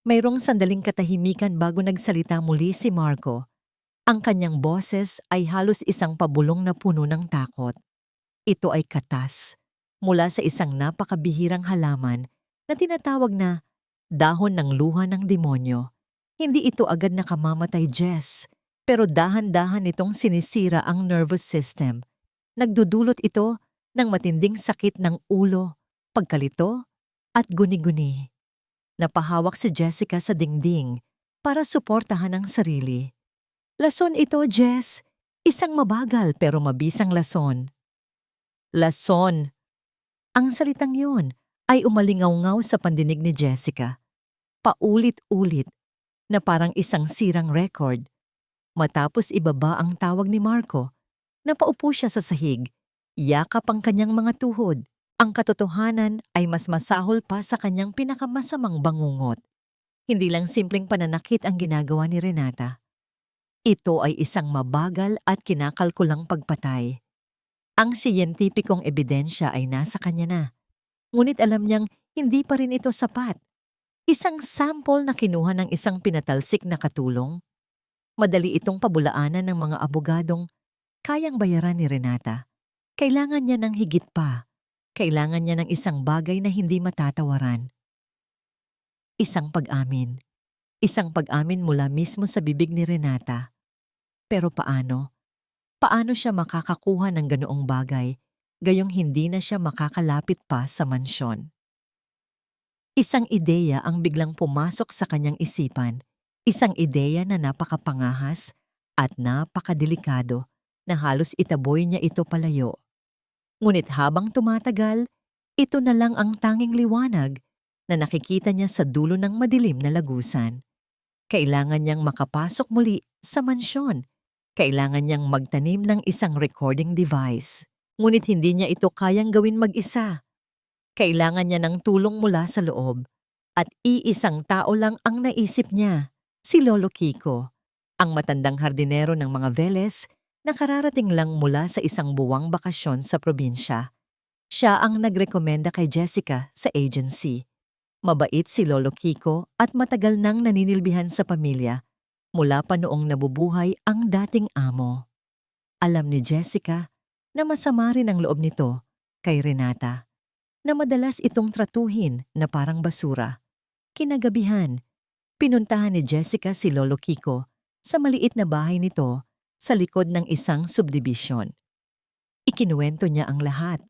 Mayroong sandaling katahimikan bago nagsalita muli si Marco. Ang kanyang boses ay halos isang pabulong na puno ng takot. Ito ay katas mula sa isang napakabihirang halaman na tinatawag na dahon ng luha ng demonyo. Hindi ito agad nakamamatay, Jess, pero dahan-dahan itong sinisira ang nervous system. Nagdudulot ito ng matinding sakit ng ulo, pagkalito, at guni-guni. Napahawak si Jessica sa dingding para suportahan ang sarili. Lason ito, Jess. Isang mabagal pero mabisang lason. Lason. Ang salitang yun ay umalingaw-ngaw sa pandinig ni Jessica. Paulit-ulit na parang isang sirang record. Matapos ibaba ang tawag ni Marco, napaupo siya sa sahig. Yakap ang kanyang mga tuhod. Ang katotohanan ay mas masahol pa sa kanyang pinakamasamang bangungot. Hindi lang simpleng pananakit ang ginagawa ni Renata. Ito ay isang mabagal at kinakalkulang pagpatay. Ang siyentipikong ebidensya ay nasa kanya na. Ngunit alam niyang hindi pa rin ito sapat. Isang sample na kinuha ng isang pinatalsik na katulong. Madali itong pabulaanan ng mga abogadong kayang bayaran ni Renata. Kailangan niya ng higit pa. Kailangan niya ng isang bagay na hindi matatawaran. Isang pag-amin. Isang pag-amin mula mismo sa bibig ni Renata. Pero paano? Paano siya makakakuha ng ganoong bagay, gayong hindi na siya makakalapit pa sa mansyon? Isang ideya ang biglang pumasok sa kanyang isipan. Isang ideya na napakapangahas at napakadelikado na halos itaboy niya ito palayo. Ngunit habang tumatagal, ito na lang ang tanging liwanag na nakikita niya sa dulo ng madilim na lagusan. Kailangan niyang makapasok muli sa mansyon. Kailangan niyang magtanim ng isang recording device. Ngunit hindi niya ito kayang gawin mag-isa. Kailangan niya ng tulong mula sa loob. At iisang tao lang ang naisip niya, si Lolo Kiko, ang matandang hardinero ng mga Veles na kararating lang mula sa isang buwang bakasyon sa probinsya. Siya ang nagrekomenda kay Jessica sa agency. Mabait si Lolo Kiko at matagal nang naninilbihan sa pamilya mula pa noong nabubuhay ang dating amo. Alam ni Jessica na masama rin ang loob nito kay Renata, na madalas itong tratuhin na parang basura. Kinagabihan, pinuntahan ni Jessica si Lolo Kiko sa maliit na bahay nito sa likod ng isang subdivision. Ikinuwento niya ang lahat.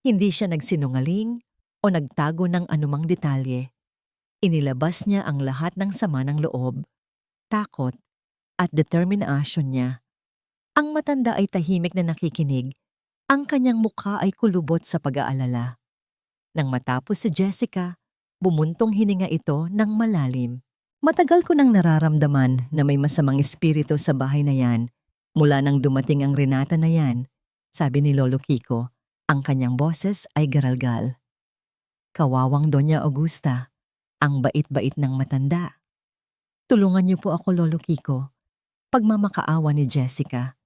Hindi siya nagsinungaling o nagtago ng anumang detalye. Inilabas niya ang lahat ng sama ng loob, takot, at determinasyon niya. Ang matanda ay tahimik na nakikinig. Ang kanyang mukha ay kulubot sa pag-aalala. Nang matapos si Jessica, bumuntong hininga ito ng malalim. Matagal ko nang nararamdaman na may masamang espiritu sa bahay na yan mula nang dumating ang Renata na yan, sabi ni Lolo Kiko. Ang kanyang boses ay garalgal. Kawawang Doña Augusta, ang bait-bait ng matanda. Tulungan niyo po ako, Lolo Kiko. Pagmamakaawa ni Jessica.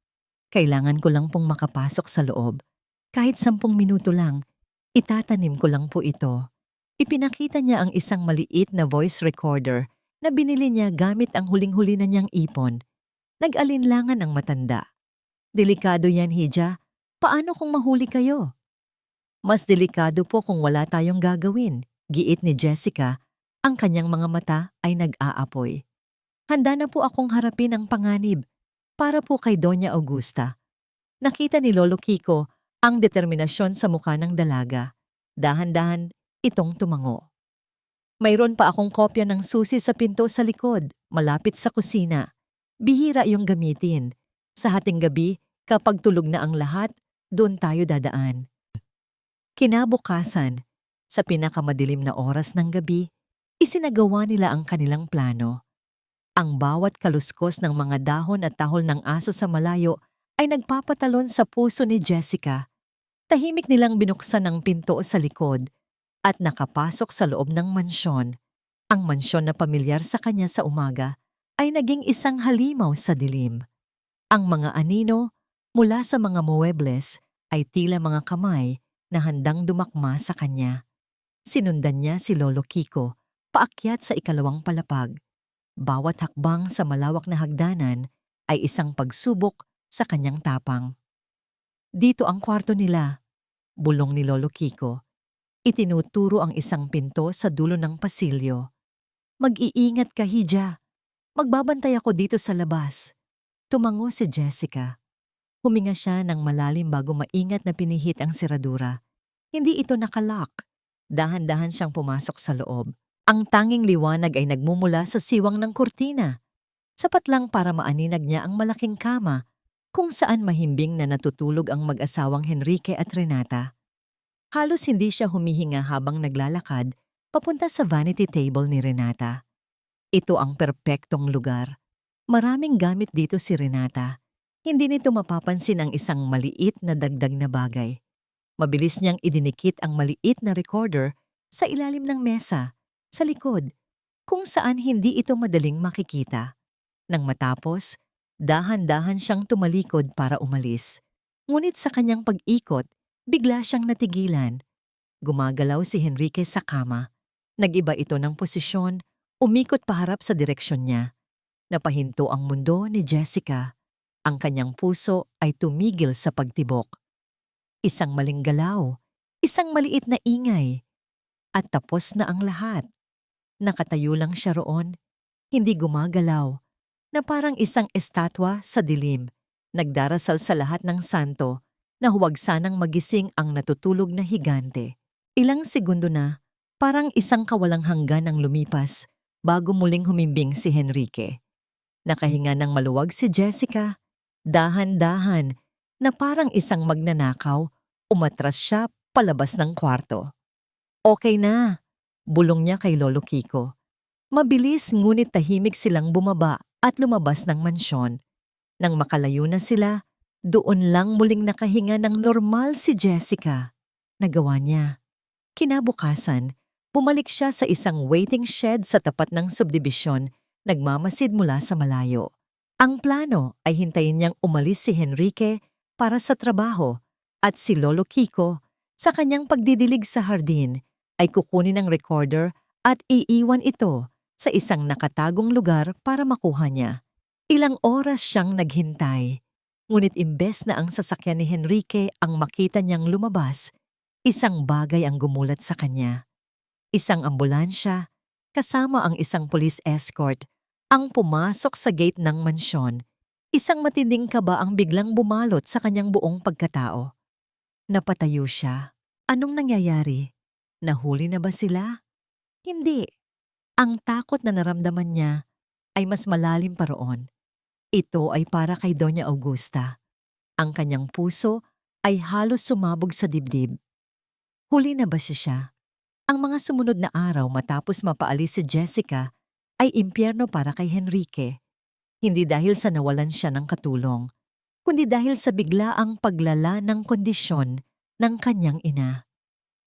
Kailangan ko lang pong makapasok sa loob. Kahit 10 minuto lang, itatanim ko lang po ito. Ipinakita niya ang isang maliit na voice recorder na binili niya gamit ang huling-huli na niyang ipon. Nag-alinlangan ang matanda. Delikado yan, Hija. Paano kung mahuli kayo? Mas delikado po kung wala tayong gagawin, giit ni Jessica. Ang kanyang mga mata ay nag-aapoy. Handa na po akong harapin ang panganib para po kay Doña Augusta. Nakita ni Lolo Kiko ang determinasyon sa mukha ng dalaga. Dahan-dahan itong tumango. Mayroon pa akong kopya ng susi sa pinto sa likod, malapit sa kusina. Bihira iyong gamitin. Sa hating gabi, kapag tulog na ang lahat, doon tayo dadaan. Kinabukasan, sa pinakamadilim na oras ng gabi, Isinagawa nila ang kanilang plano. Ang bawat kaluskos ng mga dahon at tahol ng aso sa malayo ay nagpapatalon sa puso ni Jessica. Tahimik nilang binuksan ang pinto sa likod at nakapasok sa loob ng mansyon. Ang mansyon na pamilyar sa kanya sa umaga ay naging isang halimaw sa dilim. Ang mga anino mula sa mga muebles ay tila mga kamay na handang dumakma sa kanya. Sinundan niya si Lolo Kiko paakyat sa ikalawang palapag. Bawat hakbang sa malawak na hagdanan ay isang pagsubok sa kanyang tapang. Dito ang kwarto nila, bulong ni Lolo Kiko. Itinuturo ang isang pinto sa dulo ng pasilyo. Mag-iingat ka, Hija. Magbabantay ako dito sa labas. Tumango si Jessica. Huminga siya ng malalim bago maingat na pinihit ang seradura. Hindi ito nakalock. Dahan-dahan siyang pumasok sa loob. Ang tanging liwanag ay nagmumula sa siwang ng kurtina. Sapat lang para maaninag niya ang malaking kama kung saan mahimbing na natutulog ang mag-asawang Henrique at Renata. Halos hindi siya humihinga habang naglalakad papunta sa vanity table ni Renata. Ito ang perpektong lugar. Maraming gamit dito si Renata. Hindi nito mapapansin ang isang maliit na dagdag na bagay. Mabilis niyang idinikit ang maliit na recorder sa ilalim ng mesa, sa likod, kung saan hindi ito madaling makikita. Nang matapos, dahan-dahan siyang tumalikod para umalis. Ngunit sa kanyang pag-ikot, bigla siyang natigilan. Gumagalaw si Henrique sa kama. Nag-iba ito ng posisyon, umikot paharap sa direksyon niya. Napahinto ang mundo ni Jessica. Ang kanyang puso ay tumigil sa pagtibok. Isang maling galaw, isang maliit na ingay, at tapos na ang lahat. Nakatayo lang siya roon, hindi gumagalaw, na parang isang estatwa sa dilim, nagdarasal sa lahat ng santo na huwag sanang magising ang natutulog na higante. Ilang segundo na, parang isang kawalang hanggan ang lumipas bago muling humimbing si Henrique. Nakahinga ng maluwag si Jessica, dahan-dahan na parang isang magnanakaw, umatras siya palabas ng kwarto. Okay na, bulong niya kay Lolo Kiko. Mabilis ngunit tahimik silang bumaba at lumabas ng mansyon. Nang makalayo na sila, doon lang muling nakahinga ng normal si Jessica. Nagawa niya. Kinabukasan, bumalik siya sa isang waiting shed sa tapat ng subdibisyon, nagmamasid mula sa malayo. Ang plano ay hintayin niyang umalis si Henrique para sa trabaho at si Lolo Kiko sa kanyang pagdidilig sa hardin ay kukunin ang recorder at iiwan ito sa isang nakatagong lugar para makuha niya. Ilang oras siyang naghintay. Ngunit imbes na ang sasakyan ni Henrique ang makita niyang lumabas, isang bagay ang gumulat sa kanya. Isang ambulansya, kasama ang isang police escort, ang pumasok sa gate ng mansyon. Isang matinding kaba ang biglang bumalot sa kanyang buong pagkatao. Napatayo siya. Anong nangyayari? Nahuli na ba sila? Hindi. Ang takot na naramdaman niya ay mas malalim pa roon. Ito ay para kay Doña Augusta. Ang kanyang puso ay halos sumabog sa dibdib. Huli na ba siya? Ang mga sumunod na araw matapos mapaalis si Jessica ay impyerno para kay Henrique. Hindi dahil sa nawalan siya ng katulong, kundi dahil sa biglaang paglala ng kondisyon ng kanyang ina.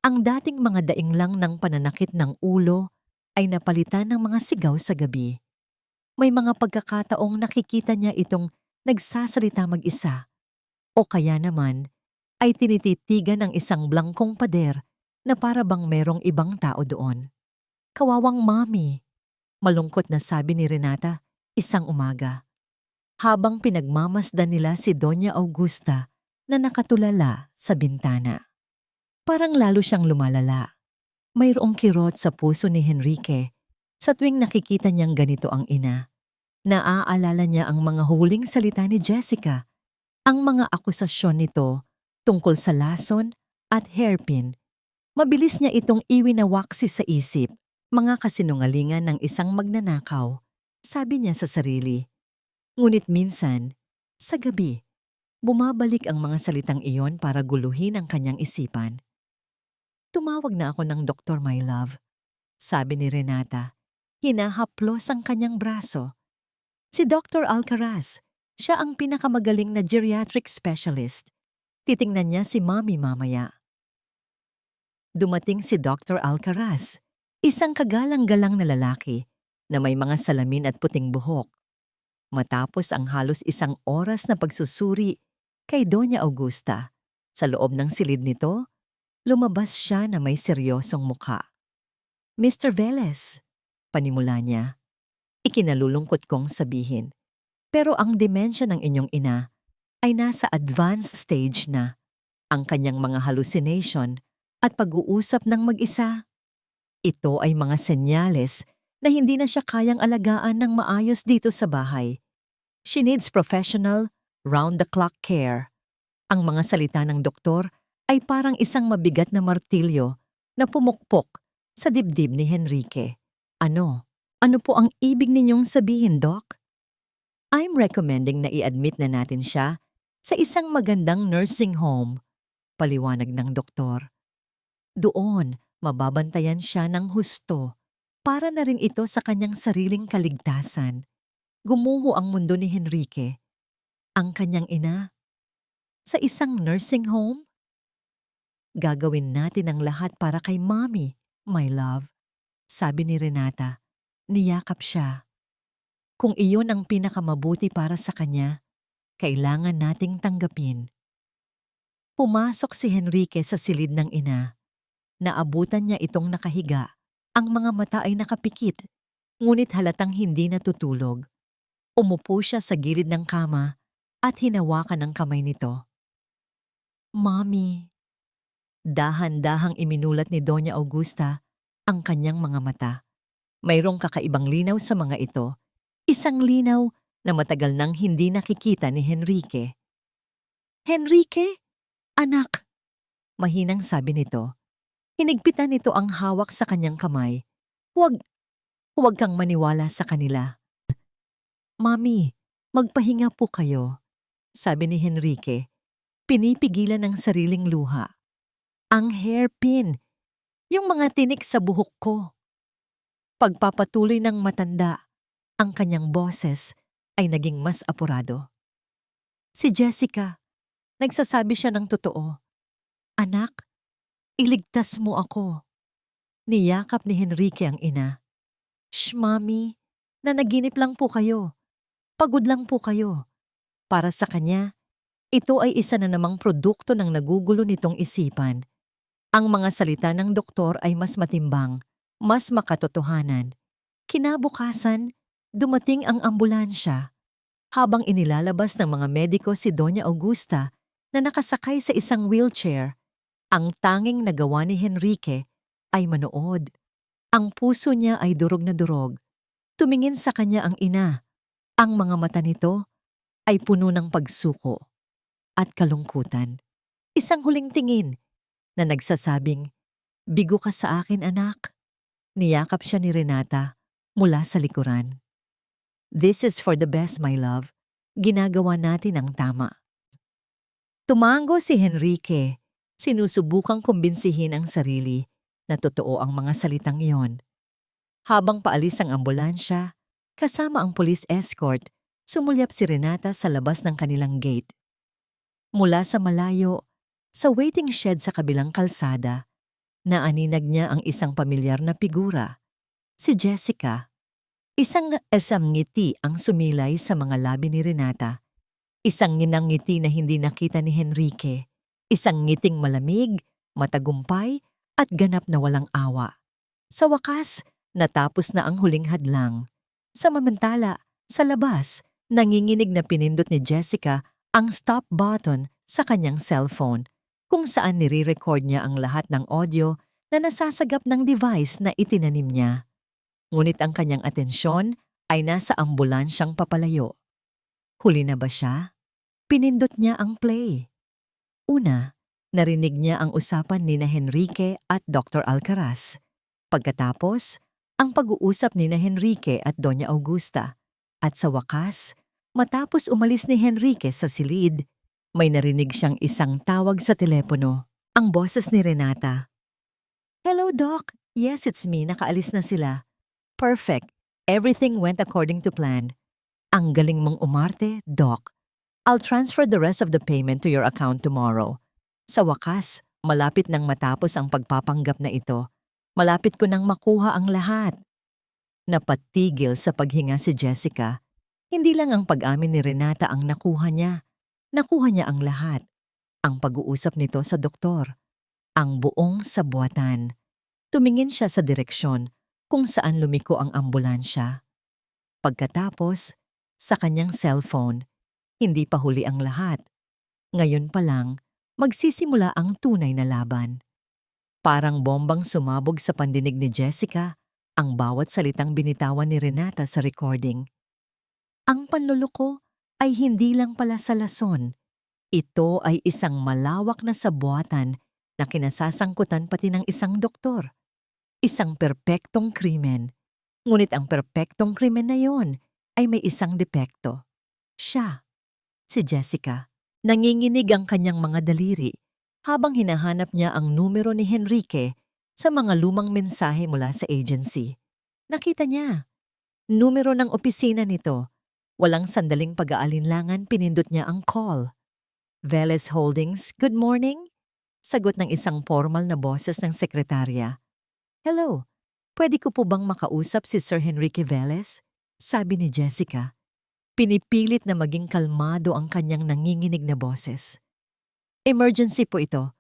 Ang dating mga daing lang ng pananakit ng ulo ay napalitan ng mga sigaw sa gabi. May mga pagkakataong nakikita niya itong nagsasalita mag-isa o kaya naman ay tinititigan ng isang blangkong pader na para bang merong ibang tao doon. Kawawang mami, malungkot na sabi ni Renata isang umaga. Habang pinagmamasdan nila si Doña Augusta na nakatulala sa bintana. Parang lalo siyang lumalala. Mayroong kirot sa puso ni Henrique sa tuwing nakikita niyang ganito ang ina. Naaalala niya ang mga huling salita ni Jessica, ang mga akusasyon nito tungkol sa lason at hairpin. Mabilis niya itong iwinawaksi sa isip, mga kasinungalingan ng isang magnanakaw, sabi niya sa sarili. Ngunit minsan, sa gabi, bumabalik ang mga salitang iyon para guluhin ang kanyang isipan. Tumawag na ako ng doktor, my love. sabi ni Renata. Hinahaplos ang kanyang braso. Si Dr. Alcaraz, siya ang pinakamagaling na geriatric specialist. Titingnan niya si Mommy mamaya. Dumating si Dr. Alcaraz, isang kagalang-galang na lalaki na may mga salamin at puting buhok. Matapos ang halos isang oras na pagsusuri kay Doña Augusta, sa loob ng silid nito, lumabas siya na may seryosong mukha. Mr. Velez, panimula niya, ikinalulungkot kong sabihin, pero ang demensya ng inyong ina ay nasa advanced stage na. Ang kanyang mga hallucination at pag-uusap ng mag-isa. Ito ay mga senyales na hindi na siya kayang alagaan ng maayos dito sa bahay. She needs professional, round-the-clock care. Ang mga salita ng doktor ay parang isang mabigat na martilyo na pumukpok sa dibdib ni Henrique. Ano? Ano po ang ibig ninyong sabihin, Doc? I'm recommending na i-admit na natin siya sa isang magandang nursing home, paliwanag ng doktor. Doon, mababantayan siya ng husto para na rin ito sa kanyang sariling kaligtasan. Gumuho ang mundo ni Henrique. Ang kanyang ina, sa isang nursing home? Gagawin natin ang lahat para kay Mommy, my love, sabi ni Renata. Niyakap siya. Kung iyon ang pinakamabuti para sa kanya, kailangan nating tanggapin. Pumasok si Henrique sa silid ng ina. Naabutan niya itong nakahiga. Ang mga mata ay nakapikit, ngunit halatang hindi natutulog. Umupo siya sa gilid ng kama at hinawakan ang kamay nito. Mommy. Dahan-dahang iminulat ni Doña Augusta ang kanyang mga mata. Mayroong kakaibang linaw sa mga ito. Isang linaw na matagal nang hindi nakikita ni Henrique. Henrique? Anak, mahinang sabi nito. Hinigpitan nito ang hawak sa kanyang kamay. Huwag kang maniwala sa kanila. Mami, magpahinga po kayo, sabi ni Henrique. Pinipigilan ng sariling luha. Ang hairpin, yung mga tinik sa buhok ko. Pagpapatuloy ng matanda, ang kanyang boses ay naging mas apurado. Si Jessica, nagsasabi siya ng totoo. Anak, iligtas mo ako. Niyakap ni Henrique ang ina. Shh, Mami, nanaginip lang po kayo. Pagod lang po kayo. Para sa kanya, ito ay isa na namang produkto ng nagugulo nitong isipan. Ang mga salita ng doktor ay mas matimbang, mas makatotohanan. Kinabukasan, dumating ang ambulansya. Habang inilalabas ng mga mediko si Doña Augusta na nakasakay sa isang wheelchair, ang tanging nagawa ni Henrique ay manood. Ang puso niya ay durog na durog. Tumingin sa kanya ang ina. Ang mga mata nito ay puno ng pagsuko at kalungkutan. Isang huling tingin na nagsasabing, "Bigo ka sa akin, anak." Niyakap siya ni Renata mula sa likuran. This is for the best, my love. Ginagawa natin ang tama. Tumango si Henrique. Sinusubukang kumbinsihin ang sarili na totoo ang mga salitang iyon. Habang paalis ang ambulansya, kasama ang police escort, sumulyap si Renata sa labas ng kanilang gate. Mula sa malayo, sa waiting shed sa kabilang kalsada, naaninag niya ang isang pamilyar na figura, si Jessica. Isang ngiti ang sumilay sa mga labi ni Renata. Isang nginang ngiti na hindi nakita ni Henrique. Isang ngiting malamig, matagumpay, at ganap na walang awa. Sa wakas, natapos na ang huling hadlang. Samantala, sa labas, nanginginig na pinindot ni Jessica ang stop button sa kanyang cellphone, kung saan nire-record niya ang lahat ng audio na nasasagap ng device na itinanim niya. Ngunit ang kanyang atensyon ay nasa ambulansyang papalayo. Huli na ba siya? Pinindot niya ang play. Una, narinig niya ang usapan ni Henrique at Dr. Alcaraz. Pagkatapos, ang pag-uusap ni Henrique at Doña Augusta. At sa wakas, matapos umalis ni Henrique sa silid, may narinig siyang isang tawag sa telepono, ang boses ni Renata. Hello, Doc. Yes, it's me. Nakaalis na sila. Perfect. Everything went according to plan. Ang galing mong umarte, Doc. I'll transfer the rest of the payment to your account tomorrow. Sa wakas, malapit nang matapos ang pagpapanggap na ito. Malapit ko nang makuha ang lahat. Napatigil sa paghinga si Jessica. Hindi lang ang pag-amin ni Renata ang nakuha niya. Nakuha niya ang lahat. Ang pag-uusap nito sa doktor. Ang buong sabuatan. Tumingin siya sa direksyon kung saan lumiko ang ambulansya. Pagkatapos, sa kanyang cellphone, hindi pa huli ang lahat. Ngayon pa lang, magsisimula ang tunay na laban. Parang bombang sumabog sa pandinig ni Jessica ang bawat salitang binitawan ni Renata sa recording. Ang panluloko ay hindi lang pala sa lason. Ito ay isang malawak na sabuatan na kinasasangkutan pati ng isang doktor. Isang perpektong krimen. Ngunit ang perpektong krimen na yon ay may isang depekto. Siya, si Jessica. Nanginginig ang kanyang mga daliri habang hinahanap niya ang numero ni Henrique sa mga lumang mensahe mula sa agency. Nakita niya. Numero ng opisina nito. Walang sandaling pag-aalinlangan, pinindot niya ang call. Velez Holdings, good morning? Sagot ng isang formal na boses ng sekretarya. Hello, pwede ko po bang makausap si Sir Henrique Velez? Sabi ni Jessica. Pinipilit na maging kalmado ang kanyang nanginginig na boses. Emergency po ito.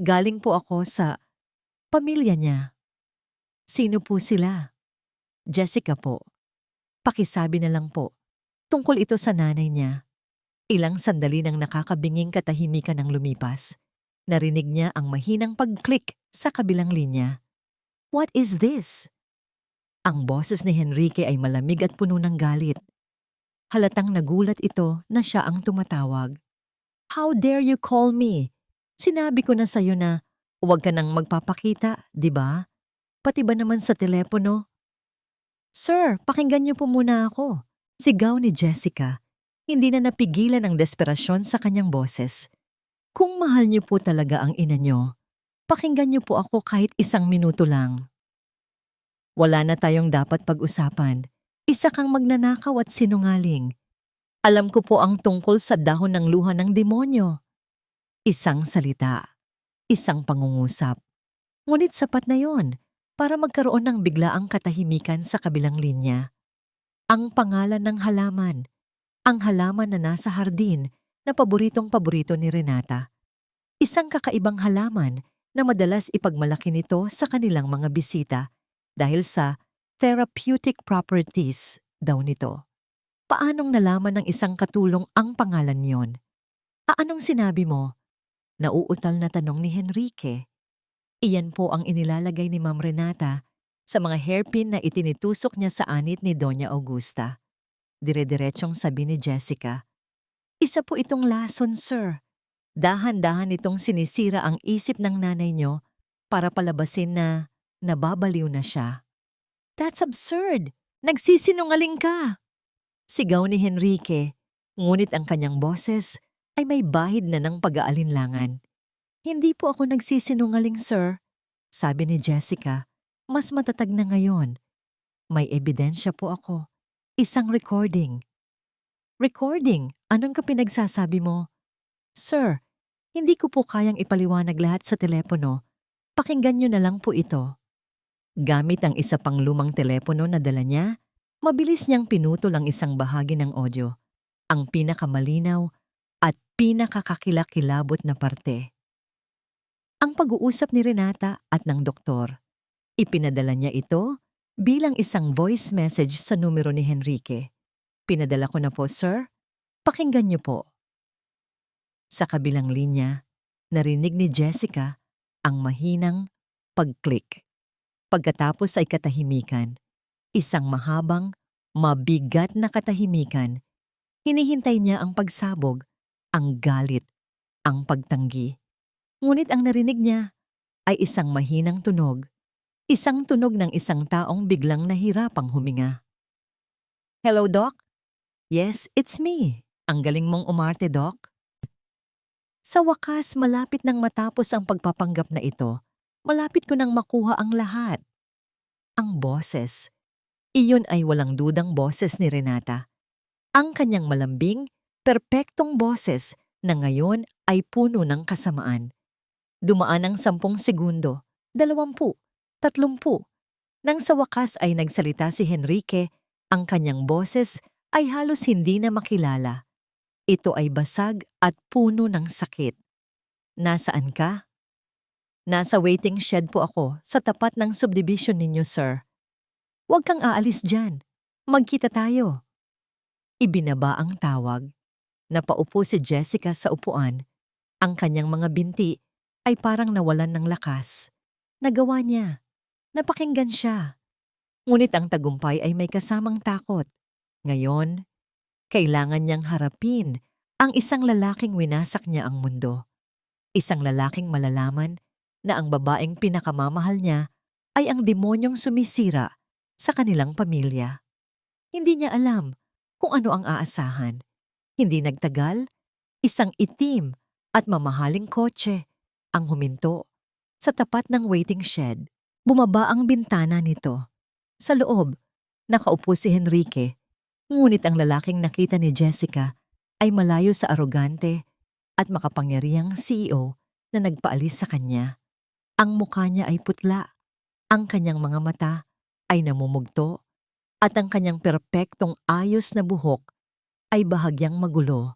Galing po ako sa pamilya niya. Sino po sila? Jessica po. Pakisabi na lang po. Tungkol ito sa nanay niya. Ilang sandali nang nakakabinging katahimikan ng lumipas. Narinig niya ang mahinang pag-click sa kabilang linya. What is this? Ang boses ni Henrique ay malamig at puno ng galit. Halatang nagulat ito na siya ang tumatawag. How dare you call me? Sinabi ko na sa'yo na huwag ka nang magpapakita, di ba? Pati ba naman sa telepono? Sir, pakinggan niyo po muna ako. Sigaw ni Jessica. Hindi na napigilan ang desperasyon sa kanyang boses. Kung mahal niyo po talaga ang ina niyo, pakinggan niyo po ako kahit 1 minuto lang. Wala na tayong dapat pag-usapan. Isa kang magnanakaw at sinungaling. Alam ko po ang tungkol sa dahon ng luha ng demonyo. Isang salita. Isang pangungusap. Ngunit sapat na yon para magkaroon ng biglaang katahimikan sa kabilang linya. Ang pangalan ng halaman. Ang halaman na nasa hardin na paboritong-paborito ni Renata. Isang kakaibang halaman na madalas ipagmalaki nito sa kanilang mga bisita dahil sa therapeutic properties daw nito. Paanong nalaman ng isang katulong ang pangalan niyon? Anong sinabi mo? Nauutal na tanong ni Henrique. Iyan po ang inilalagay ni Ma'am Renata sa mga hairpin na itinitusok niya sa anit ni Doña Augusta. Dire-diretsong sabi ni Jessica. Isa po itong lason, sir. Dahan-dahan itong sinisira ang isip ng nanay niyo para palabasin na nababaliw na siya. That's absurd! Nagsisinungaling ka! Sigaw ni Henrique, ngunit ang kanyang boses ay may bahid na ng pag-aalinlangan. Hindi po ako nagsisinungaling, sir. Sabi ni Jessica, mas matatag na ngayon. May ebidensya po ako. Isang recording. Recording? Anong ka pinagsasabi mo? Sir, hindi ko po kayang ipaliwanag lahat sa telepono. Pakinggan niyo na lang po ito. Gamit ang isa pang lumang telepono na dala niya, mabilis niyang pinutol ang isang bahagi ng audio, ang pinakamalinaw at pinakakakilakilabot na parte. Ang pag-uusap ni Renata at ng doktor. Ipinadala niya ito bilang isang voice message sa numero ni Henrique. Pinadala ko na po, sir. Pakinggan niyo po. Sa kabilang linya, narinig ni Jessica ang mahinang pag-click. Pagkatapos ay katahimikan. Isang mahabang, mabigat na katahimikan. Hinihintay niya ang pagsabog, ang galit, ang pagtanggi. Ngunit ang narinig niya ay isang mahinang tunog. Isang tunog ng isang taong biglang nahirapang huminga. Hello, Doc? Yes, it's me. Ang galing mong umarte, Doc. Sa wakas, malapit nang matapos ang pagpapanggap na ito. Malapit ko nang makuha ang lahat. ang boses. Iyon ay walang dudang boses ni Renata. Ang kanyang malambing, perpektong boses na ngayon ay puno ng kasamaan. Dumaan ang 10 segundo, 20, 30. Nang sa wakas ay nagsalita si Henrique, ang kanyang boses ay halos hindi na makilala. Ito ay basag at puno ng sakit. Nasaan ka? Nasa waiting shed po ako sa tapat ng subdivision ninyo, sir. Huwag kang aalis dyan. Magkita tayo. Ibinaba ang tawag. Napaupo si Jessica sa upuan. Ang kanyang mga binti ay parang nawalan ng lakas. Nagawa niya. Napakinggan siya. Ngunit ang tagumpay ay may kasamang takot. Ngayon, kailangan niyang harapin ang isang lalaking winasak niya ang mundo. Isang lalaking malalaman na ang babaeng pinakamamahal niya ay ang demonyong sumisira sa kanilang pamilya. Hindi niya alam kung ano ang aasahan. Hindi nagtagal, isang itim at mamahaling kotse ang huminto sa tapat ng waiting shed. Bumaba ang bintana nito. Sa loob, nakaupo si Henrique, ngunit ang lalaking nakita ni Jessica ay malayo sa arogante at makapangyarihang CEO na nagpaalis sa kanya. Ang mukha niya ay putla, ang kanyang mga mata ay namumugto, at ang kanyang perpektong ayos na buhok ay bahagyang magulo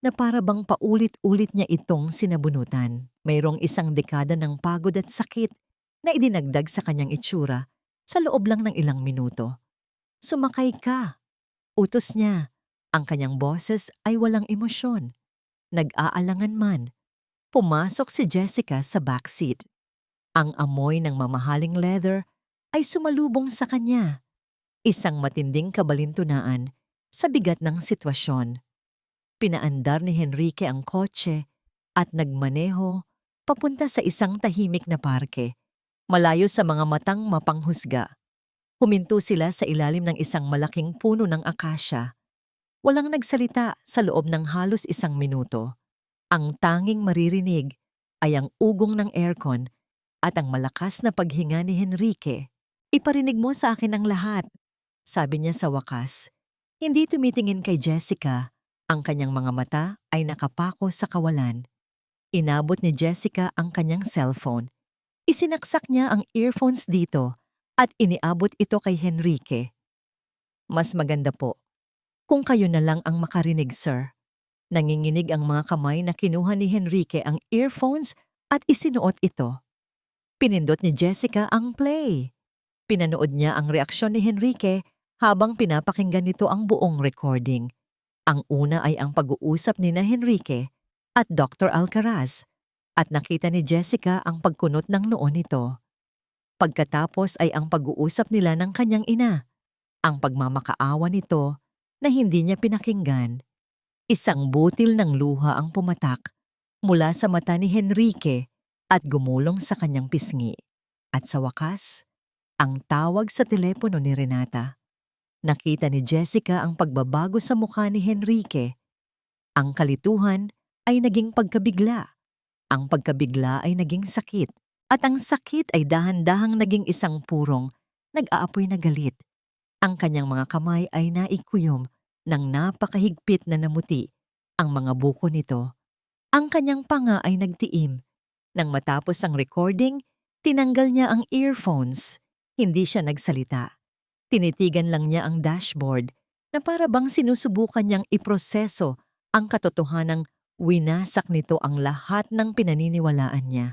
na para bang paulit-ulit niya itong sinabunutan. Mayroong isang dekada ng pagod at sakit na idinagdag sa kanyang itsura sa loob lang ng ilang minuto. Sumakay ka. Utos niya. Ang kanyang boses ay walang emosyon. Nag-aalangan man. Pumasok si Jessica sa backseat. Ang amoy ng mamahaling leather ay sumalubong sa kanya. Isang matinding kabalintunaan sa bigat ng sitwasyon. Pinaandar ni Henrique ang kotse at nagmaneho papunta sa isang tahimik na parke, malayo sa mga matang mapanghusga. Huminto sila sa ilalim ng isang malaking puno ng akasya. Walang nagsalita sa loob ng halos 1 minuto. Ang tanging maririnig ay ang ugong ng aircon at ang malakas na paghinga ni Henrique. Iparinig mo sa akin ang lahat, sabi niya sa wakas. Hindi tumitingin kay Jessica. Ang kanyang mga mata ay nakapako sa kawalan. Inabot ni Jessica ang kanyang cellphone. Isinaksak niya ang earphones dito at iniabot ito kay Henrique. Mas maganda po kung kayo na lang ang makarinig, sir. Nanginginig ang mga kamay na kinuha ni Henrique ang earphones at isinuot ito. Pinindot ni Jessica ang play. Pinanood niya ang reaksyon ni Henrique habang pinapakinggan nito ang buong recording. Ang una ay ang pag-uusap ni Henrique at Dr. Alcaraz at nakita ni Jessica ang pagkunot ng noo nito. Pagkatapos ay ang pag-uusap nila ng kanyang ina, ang pagmamakaawa nito na hindi niya pinakinggan. Isang butil ng luha ang pumatak mula sa mata ni Henrique at gumulong sa kanyang pisngi. At sa wakas, ang tawag sa telepono ni Renata. Nakita ni Jessica ang pagbabago sa mukha ni Henrique. Ang kalituhan ay naging pagkabigla. Ang pagkabigla ay naging sakit. At ang sakit ay dahan-dahang naging isang purong nag-aapoy na galit. Ang kanyang mga kamay ay naikuyom ng napakahigpit na namuti ang mga buko nito. Ang kanyang panga ay nagtiim. Nang matapos ang recording, tinanggal niya ang earphones. Hindi siya nagsalita. Tinitigan lang niya ang dashboard na para bang sinusubukan niyang iproseso ang katotohanang winasak nito ang lahat ng pinaniniwalaan niya.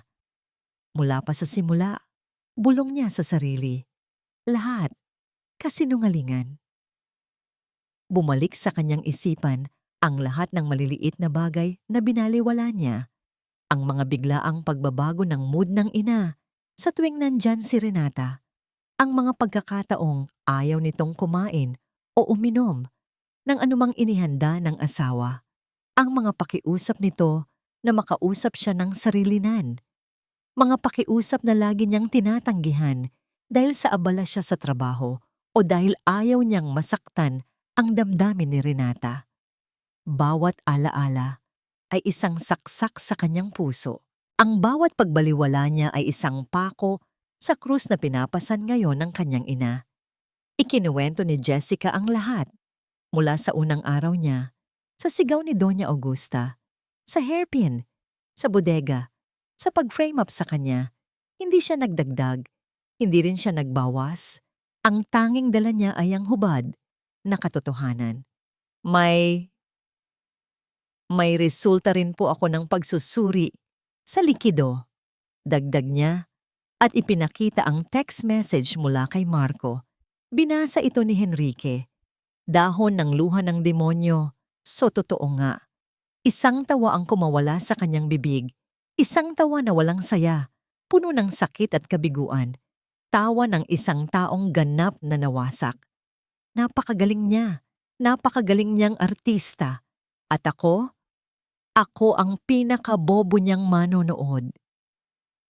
Mula pa sa simula, bulong niya sa sarili. Lahat, kasinungalingan. Bumalik sa kanyang isipan ang lahat ng maliliit na bagay na binaliwala niya. Ang mga biglaang pagbabago ng mood ng ina sa tuwing nandyan si Renata. Ang mga pagkakataong ayaw nitong kumain o uminom ng anumang inihanda ng asawa. Ang mga pakiusap nito na makausap siya ng sarilinan. Mga pakiusap na lagi niyang tinatanggihan dahil sa abala siya sa trabaho o dahil ayaw niyang masaktan ang damdamin ni Renata. Bawat alaala ay isang saksak sa kanyang puso. Ang bawat pagbaliwala niya ay isang pako sa krus na pinapasan ngayon ng kanyang ina. Ikinuwento ni Jessica ang lahat, mula sa unang araw niya, sa sigaw ni Doña Augusta, sa hairpin, sa bodega, sa pag-frame up sa kanya. Hindi siya nagdagdag, hindi rin siya nagbawas. Ang tanging dala niya ay ang hubad na katotohanan. May resulta rin po ako ng pagsusuri sa likido. Dagdag niya at ipinakita ang text message mula kay Marco. Binasa ito ni Henrique. Dahon ng luha ng demonyo. So totoo nga. Isang tawa ang kumawala sa kanyang bibig. Isang tawa na walang saya, puno ng sakit at kabiguan. Tawa ng isang taong ganap na nawasak. Napakagaling niya. Napakagaling niyang artista. At ako ang pinakabobo niyang manonood.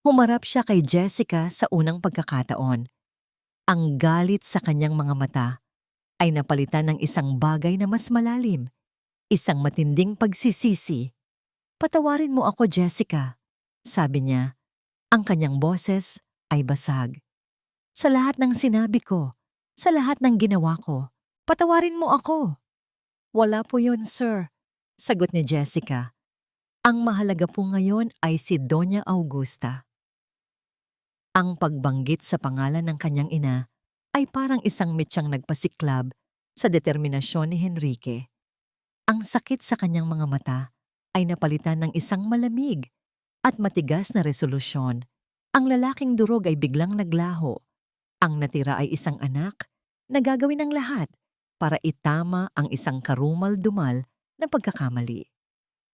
Humarap siya kay Jessica sa unang pagkakataon. Ang galit sa kanyang mga mata ay napalitan ng isang bagay na mas malalim, isang matinding pagsisisi. Patawarin mo ako, Jessica, sabi niya. Ang kanyang boses ay basag. Sa lahat ng sinabi ko, sa lahat ng ginawa ko, patawarin mo ako. Wala po yun, sir, sagot ni Jessica. Ang mahalaga po ngayon ay si Doña Augusta. Ang pagbanggit sa pangalan ng kanyang ina ay parang isang mitsyang nagpasiklab sa determinasyon ni Henrique. Ang sakit sa kanyang mga mata ay napalitan ng isang malamig at matigas na resolusyon. Ang lalaking durog ay biglang naglaho. Ang natira ay isang anak na gagawin ng lahat para itama ang isang karumal-dumal na pagkakamali.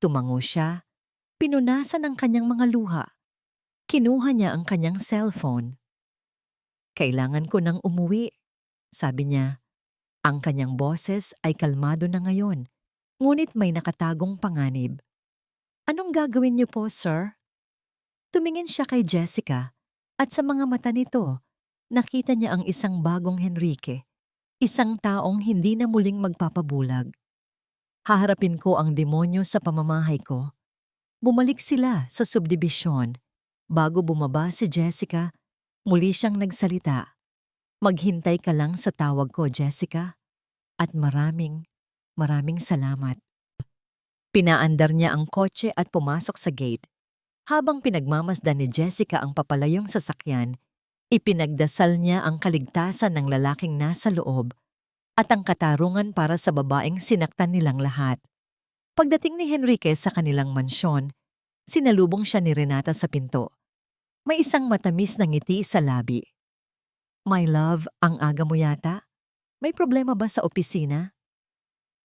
Tumango siya, pinunasan ang kanyang mga luha. Kinuha niya ang kanyang cellphone. Kailangan ko nang umuwi, sabi niya. Ang kanyang boses ay kalmado na ngayon, ngunit may nakatagong panganib. Anong gagawin niyo po, sir? Tumingin siya kay Jessica at sa mga mata nito, nakita niya ang isang bagong Henrique, isang taong hindi na muling magpapabulag. Haharapin ko ang demonyo sa pamamahay ko. Bumalik sila sa subdibisyon. Bago bumaba si Jessica, muli siyang nagsalita. Maghintay ka lang sa tawag ko, Jessica. At maraming salamat. Pinaandar niya ang kotse at pumasok sa gate. Habang pinagmamasdan ni Jessica ang papalayong sasakyan, ipinagdasal niya ang kaligtasan ng lalaking nasa loob at ang katarungan para sa babaeng sinaktan nilang lahat. Pagdating ni Henrique sa kanilang mansyon, sinalubong siya ni Renata sa pinto. May isang matamis na ngiti sa labi. My love, ang aga mo yata? May problema ba sa opisina?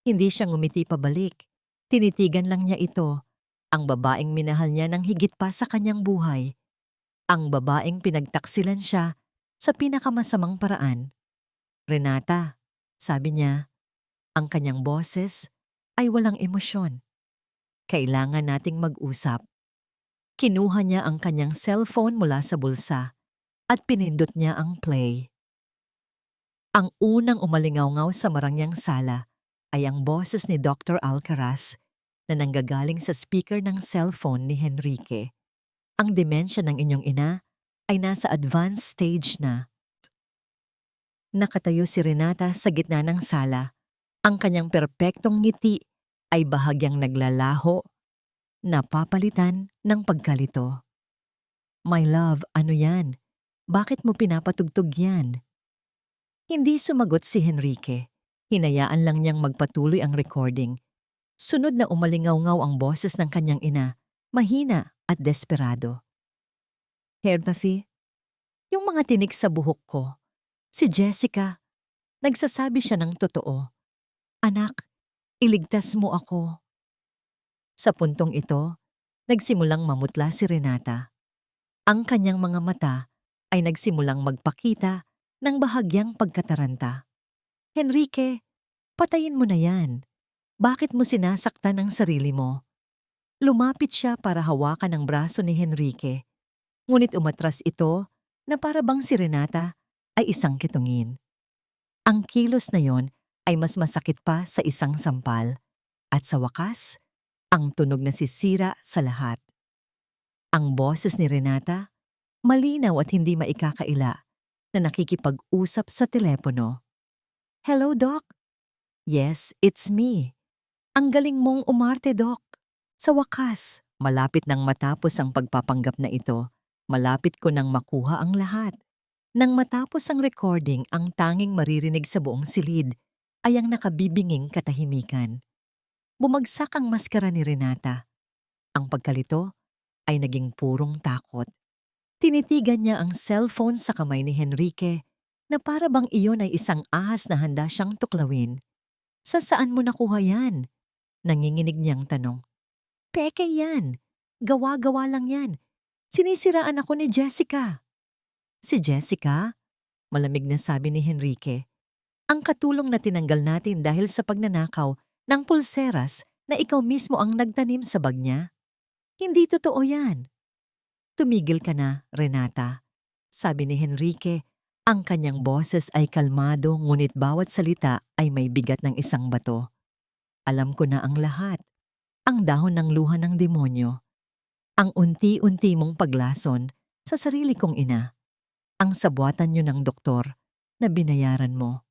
Hindi siya ngumiti pabalik. Tinitigan lang niya ito, ang babaeng minahal niya ng higit pa sa kanyang buhay. Ang babaeng pinagtaksilan siya sa pinakamasamang paraan. Renata, sabi niya, ang kanyang boses ay walang emosyon. Kailangan nating mag-usap. Kinuha niya ang kanyang cellphone mula sa bulsa at pinindot niya ang play. Ang unang umalingaw-ngaw sa marangyang sala ay ang boses ni Dr. Alcaraz na nanggagaling sa speaker ng cellphone ni Henrique. Ang demensya ng inyong ina ay nasa advanced stage na. Nakatayo si Renata sa gitna ng sala. Ang kanyang perpektong ngiti ay bahagyang naglalaho, napapalitan ng pagkalito. My love, ano yan? Bakit mo pinapatugtog yan? Hindi sumagot si Henrique. Hinayaan lang niyang magpatuloy ang recording. Sunod na umalingaw-ngaw ang boses ng kanyang ina, mahina at desperado. Herdafi, yung mga tinik sa buhok ko, si Jessica, nagsasabi siya ng totoo. Anak, iligtas mo ako. Sa puntong ito, nagsimulang mamutla si Renata. Ang kanyang mga mata ay nagsimulang magpakita ng bahagyang pagkataranta. Henrique, patayin mo na yan. Bakit mo sinasaktan ang sarili mo? Lumapit siya para hawakan ang braso ni Henrique. Ngunit umatras ito na para bang si Renata ay isang kitungin. Ang kilos na yon ay mas masakit pa sa isang sampal. At sa wakas, ang tunog na sisira sa lahat. Ang boses ni Renata malinaw at hindi maikakaila, na nakikipag-usap sa telepono. "Hello, Doc?" "Yes, it's me." "Ang galing mong umarte, Doc." Sa wakas, malapit nang matapos ang pagpapanggap na ito, malapit ko nang makuha ang lahat. Nang matapos ang recording, ang tanging maririnig sa buong silid ay ang nakabibinging katahimikan. Bumagsak ang maskara ni Renata. Ang pagkalito ay naging purong takot. Tinitigan niya ang cellphone sa kamay ni Henrique na para bang iyon ay isang ahas na handa siyang tuklawin. "Sa saan mo nakuha yan?" Nanginginig niyang tanong. "Peke yan. Gawa-gawa lang yan. Sinisiraan ako ni Jessica." "Si Jessica?" Malamig na sabi ni Henrique. "Ang katulong na tinanggal natin dahil sa pagnanakaw ng pulseras na ikaw mismo ang nagtanim sa bag niya? Hindi totoo yan." "Tumigil ka na, Renata," sabi ni Henrique. Ang kanyang boses ay kalmado ngunit bawat salita ay may bigat ng isang bato. "Alam ko na ang lahat. Ang dahon ng luha ng demonyo. Ang unti-unti mong paglason sa sarili kong ina. Ang sabuatan niyo ng doktor na binayaran mo."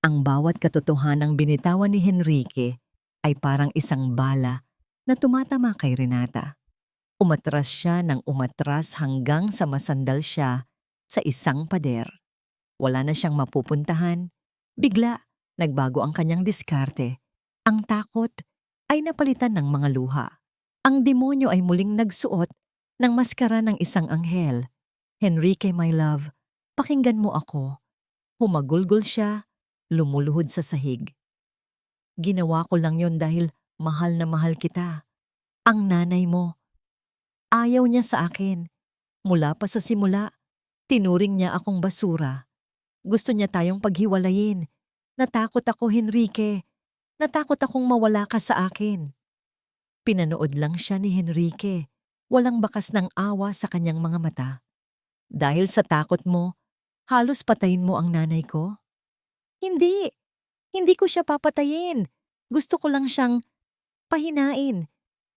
Ang bawat katotohanang binitawan ni Henrique ay parang isang bala na tumatama kay Renata. Umatras siya ng umatras hanggang sa masandal siya sa isang pader. Wala na siyang mapupuntahan. Bigla, nagbago ang kanyang diskarte. Ang takot ay napalitan ng mga luha. Ang demonyo ay muling nagsuot ng maskara ng isang anghel. "Henrique, my love, pakinggan mo ako." Humagulgol siya, lumuluhod sa sahig. "Ginawa ko lang yon dahil mahal na mahal kita. Ang nanay mo, ayaw niya sa akin. Mula pa sa simula, tinuring niya akong basura. Gusto niya tayong paghiwalayin. Natakot ako, Henrique. Natakot akong mawala ka sa akin." Pinanood lang siya ni Henrique. Walang bakas ng awa sa kanyang mga mata. "Dahil sa takot mo, halos patayin mo ang nanay ko?" "Hindi. Hindi ko siya papatayin. Gusto ko lang siyang pahinain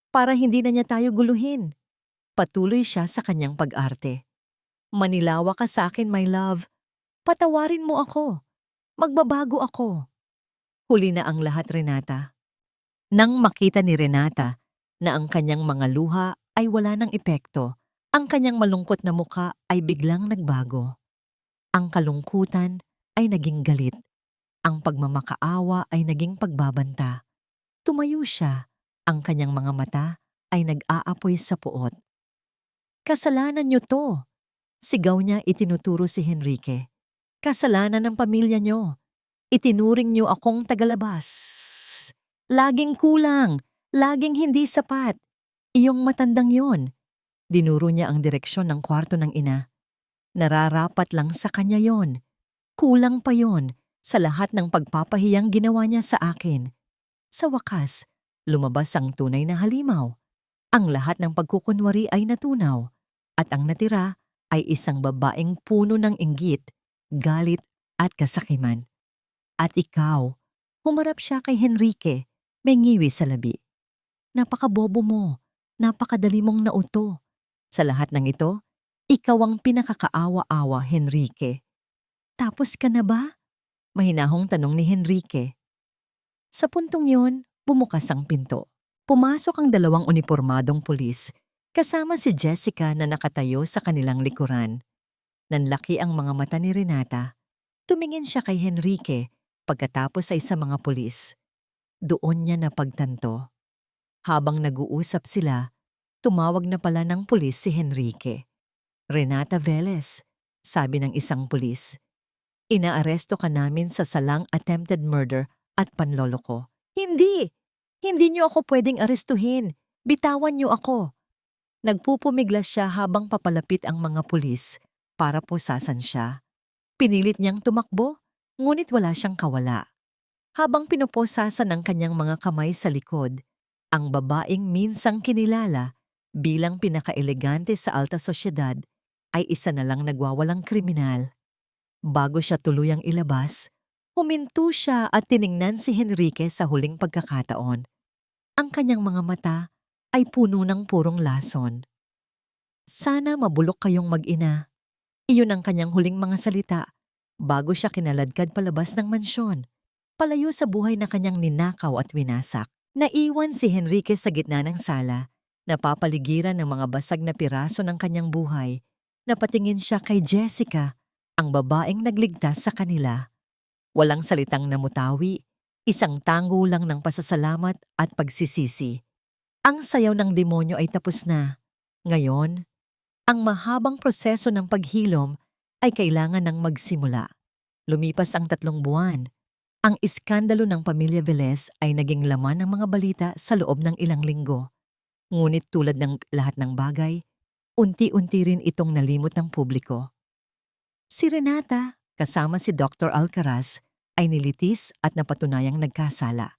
para hindi na niya tayo guluhin." Patuloy siya sa kanyang pag-arte. "Manilawa ka sa akin, my love. Patawarin mo ako. Magbabago ako." Huli na ang lahat, Renata. Nang makita ni Renata na ang kanyang mga luha ay wala ng epekto, ang kanyang malungkot na muka ay biglang nagbago. Ang kalungkutan ay naging galit. Ang pagmamakaawa ay naging pagbabanta. Tumayo siya. Ang kanyang mga mata ay nag-aapoy sa puot. "Kasalanan niyo to!" Sigaw niya, itinuturo si Henrique. "Kasalanan ng pamilya niyo. Itinuring niyo akong tagalabas. Laging kulang, laging hindi sapat. Iyong matandang yon." Dinuro niya ang direksyon ng kwarto ng ina. "Nararapat lang sa kanya yon. Kulang pa yon sa lahat ng pagpapahiyang ginawa niya sa akin." Sa wakas, lumabas ang tunay na halimaw. Ang lahat ng pagkukunwari ay natunaw, at ang natira ay isang babaeng puno ng inggit, galit at kasakiman. "At ikaw," humarap siya kay Henrique, may ngiwi sa labi. "Napakabobo mo, napakadali mong nauto. Sa lahat ng ito, ikaw ang pinakakaawa-awa, Henrique." "Tapos ka na ba?" Mahinahong tanong ni Henrique. Sa puntong yon, bumukas ang pinto. Pumasok ang dalawang unipormadong pulis, kasama si Jessica na nakatayo sa kanilang likuran. Nanlaki ang mga mata ni Renata. Tumingin siya kay Henrique pagkatapos ay sa mga pulis. Doon niya napagtanto. Habang nag-uusap sila, tumawag na pala ng pulis si Henrique. "Renata Velez," sabi ng isang pulis. "Inaaresto ka namin sa salang attempted murder at panloloko." "Hindi! Hindi niyo ako pwedeng arestuhin. Bitawan niyo ako." Nagpupumiglas siya habang papalapit ang mga pulis para pusasan siya. Pinilit niyang tumakbo, ngunit wala siyang kawala. Habang pinuposasan ang kanyang mga kamay sa likod, ang babaeng minsang kinilala bilang pinakaelegante sa alta sosyedad ay isa na lang nagwawalang kriminal. Bago siya tuluyang ilabas, huminto siya at tiningnan si Henrique sa huling pagkakataon. Ang kanyang mga mata ay puno ng purong lason. Sana mabulok kayong mag-ina. Iyon ang kanyang huling mga salita bago siya kinaladkad palabas ng mansyon, palayo sa buhay na kanyang ninakaw at winasak. Naiwan si Henrique sa gitna ng sala, napapaligiran ng mga basag na piraso ng kanyang buhay. Napatingin siya kay Jessica, ang babaeng nagligtas sa kanila. Walang salitang namutawi, isang tango lang ng pasasalamat at pagsisisi. Ang sayaw ng demonyo ay tapos na. Ngayon, ang mahabang proseso ng paghilom ay kailangan ng magsimula. Lumipas ang 3 buwan. Ang iskandalo ng pamilya Velez ay naging laman ng mga balita sa loob ng ilang linggo. Ngunit tulad ng lahat ng bagay, unti-unti rin itong nalimot ng publiko. Si Renata, kasama si Dr. Alcaraz, ay nilitis at napatunayang nagkasala.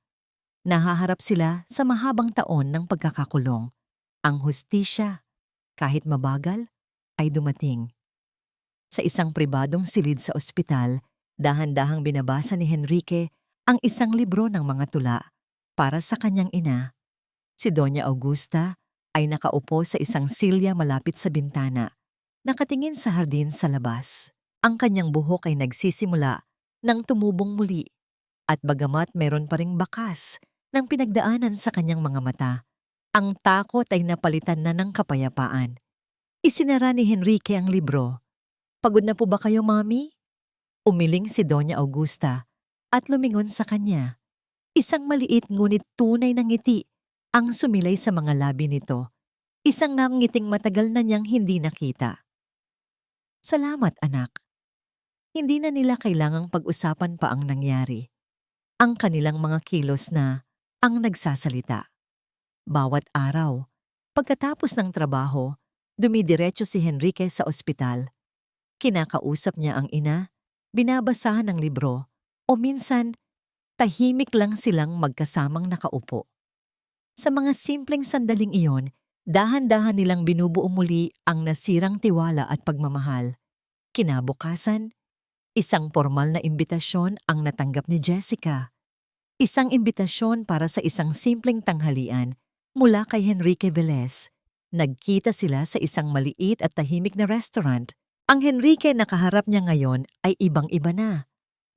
Nahaharap sila sa mahabang taon ng pagkakakulong. Ang hustisya, kahit mabagal, ay dumating. Sa isang pribadong silid sa ospital, dahan-dahang binabasa ni Henrique ang isang libro ng mga tula para sa kanyang ina. Si Doña Augusta ay nakaupo sa isang silya malapit sa bintana, nakatingin sa hardin sa labas. Ang kanyang buhok ay nagsisimula ng tumubong muli at bagamat meron pa ring bakas ng pinagdaanan sa kanyang mga mata, ang takot ay napalitan na ng kapayapaan. Isinara ni Henrique ang libro. "Pagod na po ba kayo, Mami?" Umiling si Doña Augusta at lumingon sa kanya. Isang maliit ngunit tunay na ngiti ang sumilay sa mga labi nito. Isang nangiting matagal na niyang hindi nakita. "Salamat, anak." Hindi na nila kailangang pag-usapan pa ang nangyari. Ang kanilang mga kilos na ang nagsasalita. Bawat araw, pagkatapos ng trabaho, dumidiretso si Henrique sa ospital. Kinakausap niya ang ina, binabasahan ng libro, o minsan, tahimik lang silang magkasamang nakaupo. Sa mga simpleng sandaling iyon, dahan-dahan nilang binubuo muli ang nasirang tiwala at pagmamahal. Kinabukasan, isang formal na imbitasyon ang natanggap ni Jessica. Isang imbitasyon para sa isang simpleng tanghalian mula kay Henrique Velez. Nagkita sila sa isang maliit at tahimik na restaurant. Ang Henrique na kaharap niya ngayon ay ibang-iba na.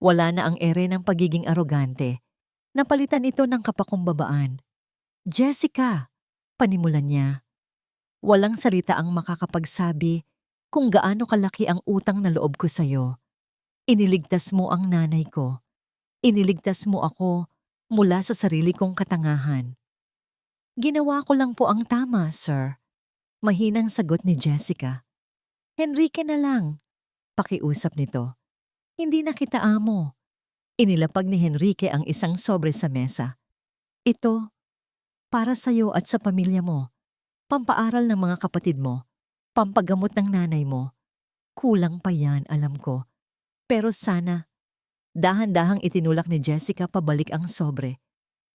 Wala na ang ere ng pagiging arogante. Napalitan ito ng kapakumbabaan. "Jessica," panimulan niya. "Walang salita ang makakapagsabi kung gaano kalaki ang utang na loob ko sa'yo. Iniligtas mo ang nanay ko. Iniligtas mo ako mula sa sarili kong katangahan." "Ginawa ko lang po ang tama, sir," mahinang sagot ni Jessica. "Henrique na lang," pakiusap nito. "Hindi na kita amo." Inilapag ni Henrique ang isang sobre sa mesa. "Ito, para sa'yo at sa pamilya mo. Pampaaral ng mga kapatid mo. Pampagamot ng nanay mo. Kulang pa yan, alam ko. Pero sana." Dahan-dahang itinulak ni Jessica pabalik ang sobre.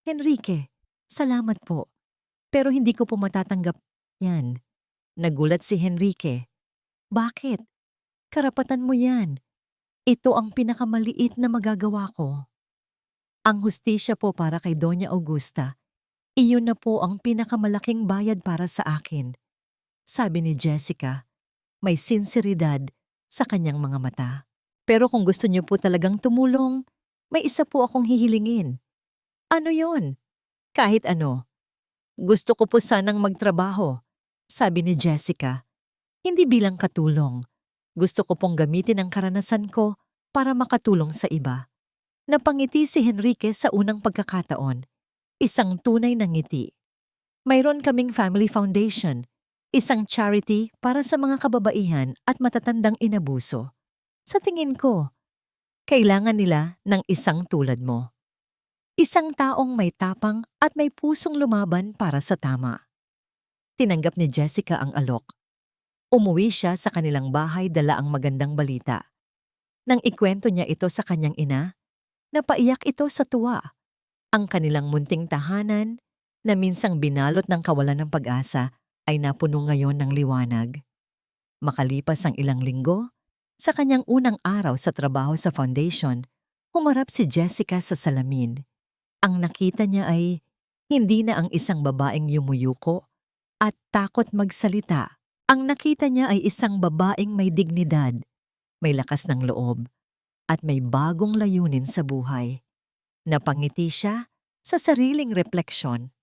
"Henrique, salamat po. Pero hindi ko po matatanggap yan." Nagulat si Henrique. "Bakit? Karapatan mo yan. Ito ang pinakamaliit na magagawa ko." "Ang hustisya po para kay Doña Augusta. Iyon na po ang pinakamalaking bayad para sa akin," sabi ni Jessica. May sinseridad sa kanyang mga mata. "Pero kung gusto niyo po talagang tumulong, may isa po akong hihilingin." "Ano yon?" "Kahit ano. Gusto ko po sanang magtrabaho," sabi ni Jessica. "Hindi bilang katulong. Gusto ko pong gamitin ang karanasan ko para makatulong sa iba." Napangiti si Henrique sa unang pagkakataon. Isang tunay na ngiti. "Mayroon kaming family foundation, isang charity para sa mga kababaihan at matatandang inabuso. Sa tingin ko, kailangan nila ng isang tulad mo. Isang taong may tapang at may pusong lumaban para sa tama." Tinanggap ni Jessica ang alok. Umuwi siya sa kanilang bahay dala ang magandang balita. Nang ikwento niya ito sa kanyang ina, napaiyak ito sa tuwa. Ang kanilang munting tahanan, na minsang binalot ng kawalan ng pag-asa, ay napuno ngayon ng liwanag. Makalipas ang ilang linggo, sa kanyang unang araw sa trabaho sa foundation, humarap si Jessica sa salamin. Ang nakita niya ay hindi na ang isang babaeng yumuyuko at takot magsalita. Ang nakita niya ay isang babaeng may dignidad, may lakas ng loob, at may bagong layunin sa buhay. Napangiti siya sa sariling refleksyon.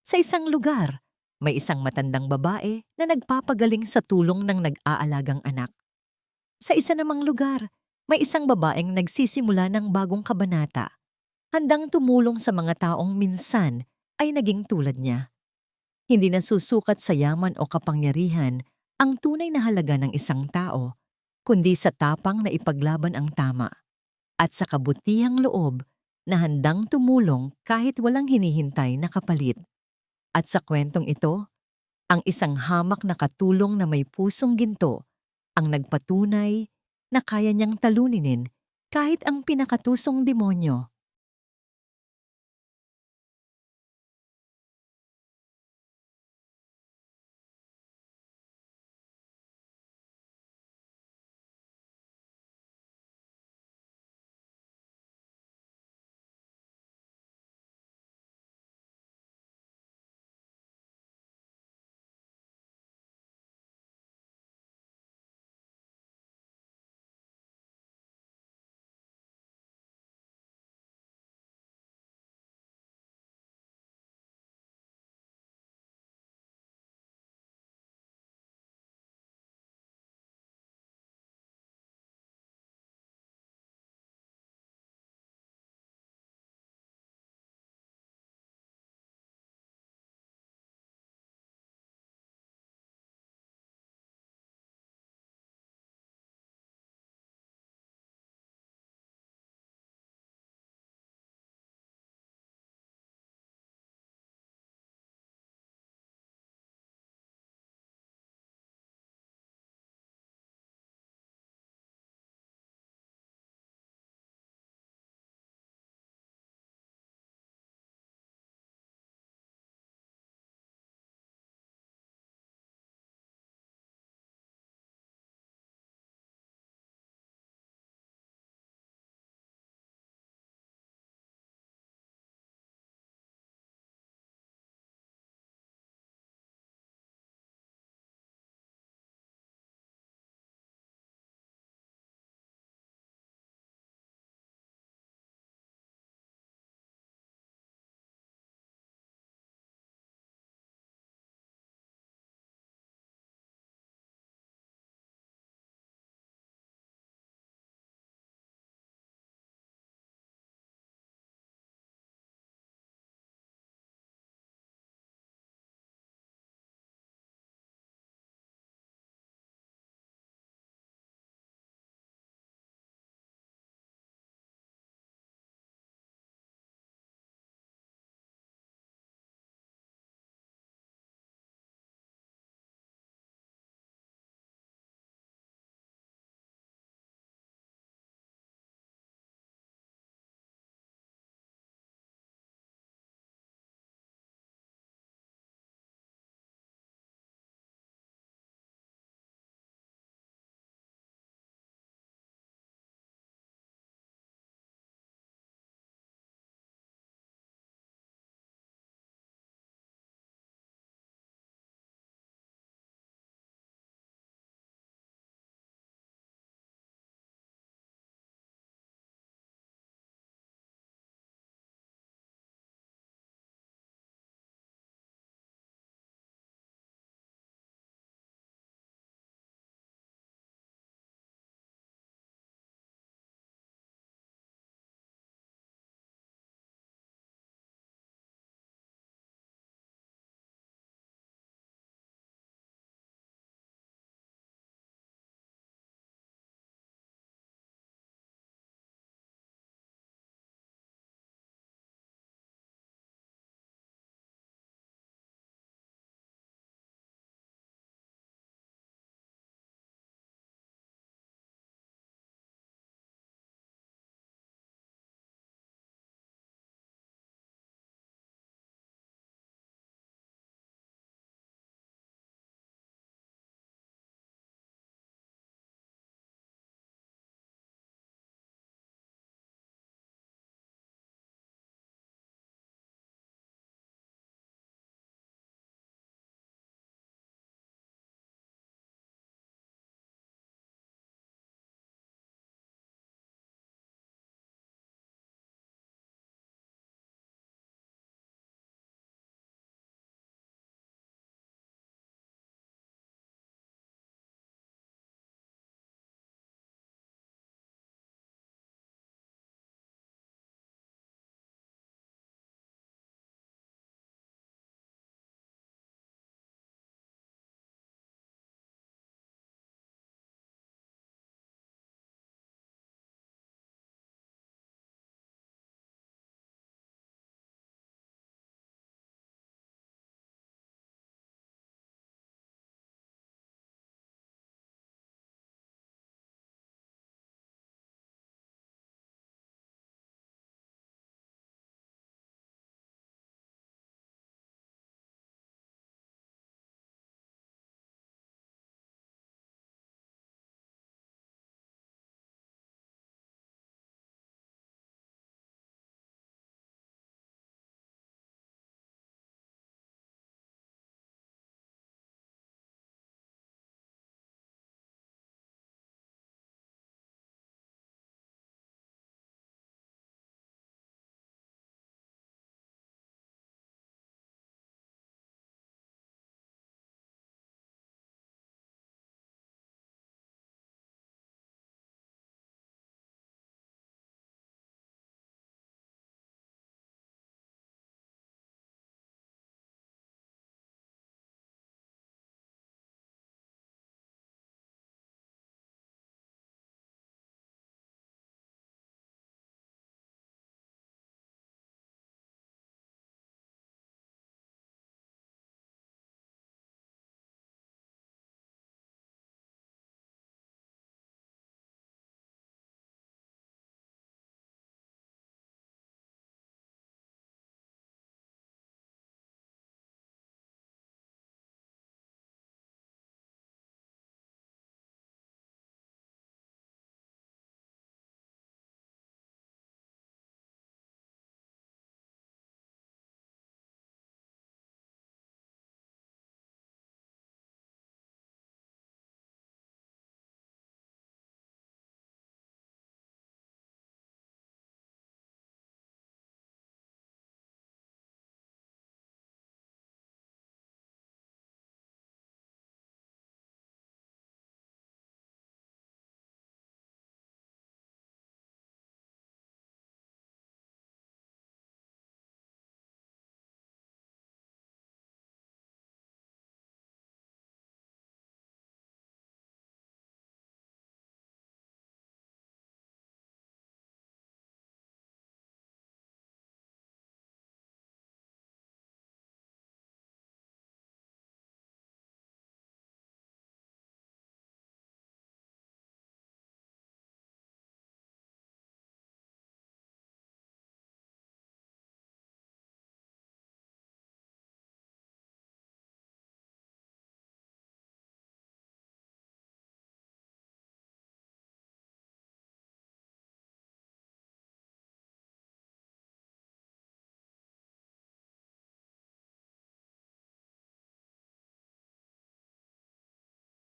Sa isang lugar, may isang matandang babae na nagpapagaling sa tulong ng nag-aalagang anak. Sa isa namang lugar, may isang babaeng nagsisimula ng bagong kabanata, handang tumulong sa mga taong minsan ay naging tulad niya. Hindi nasusukat sa yaman o kapangyarihan ang tunay na halaga ng isang tao, kundi sa tapang na ipaglaban ang tama at sa kabutihang loob na handang tumulong kahit walang hinihintay na kapalit. At sa kwentong ito, ang isang hamak na katulong na may pusong ginto ang nagpatunay na kaya niyang taluninin kahit ang pinakatusong demonyo.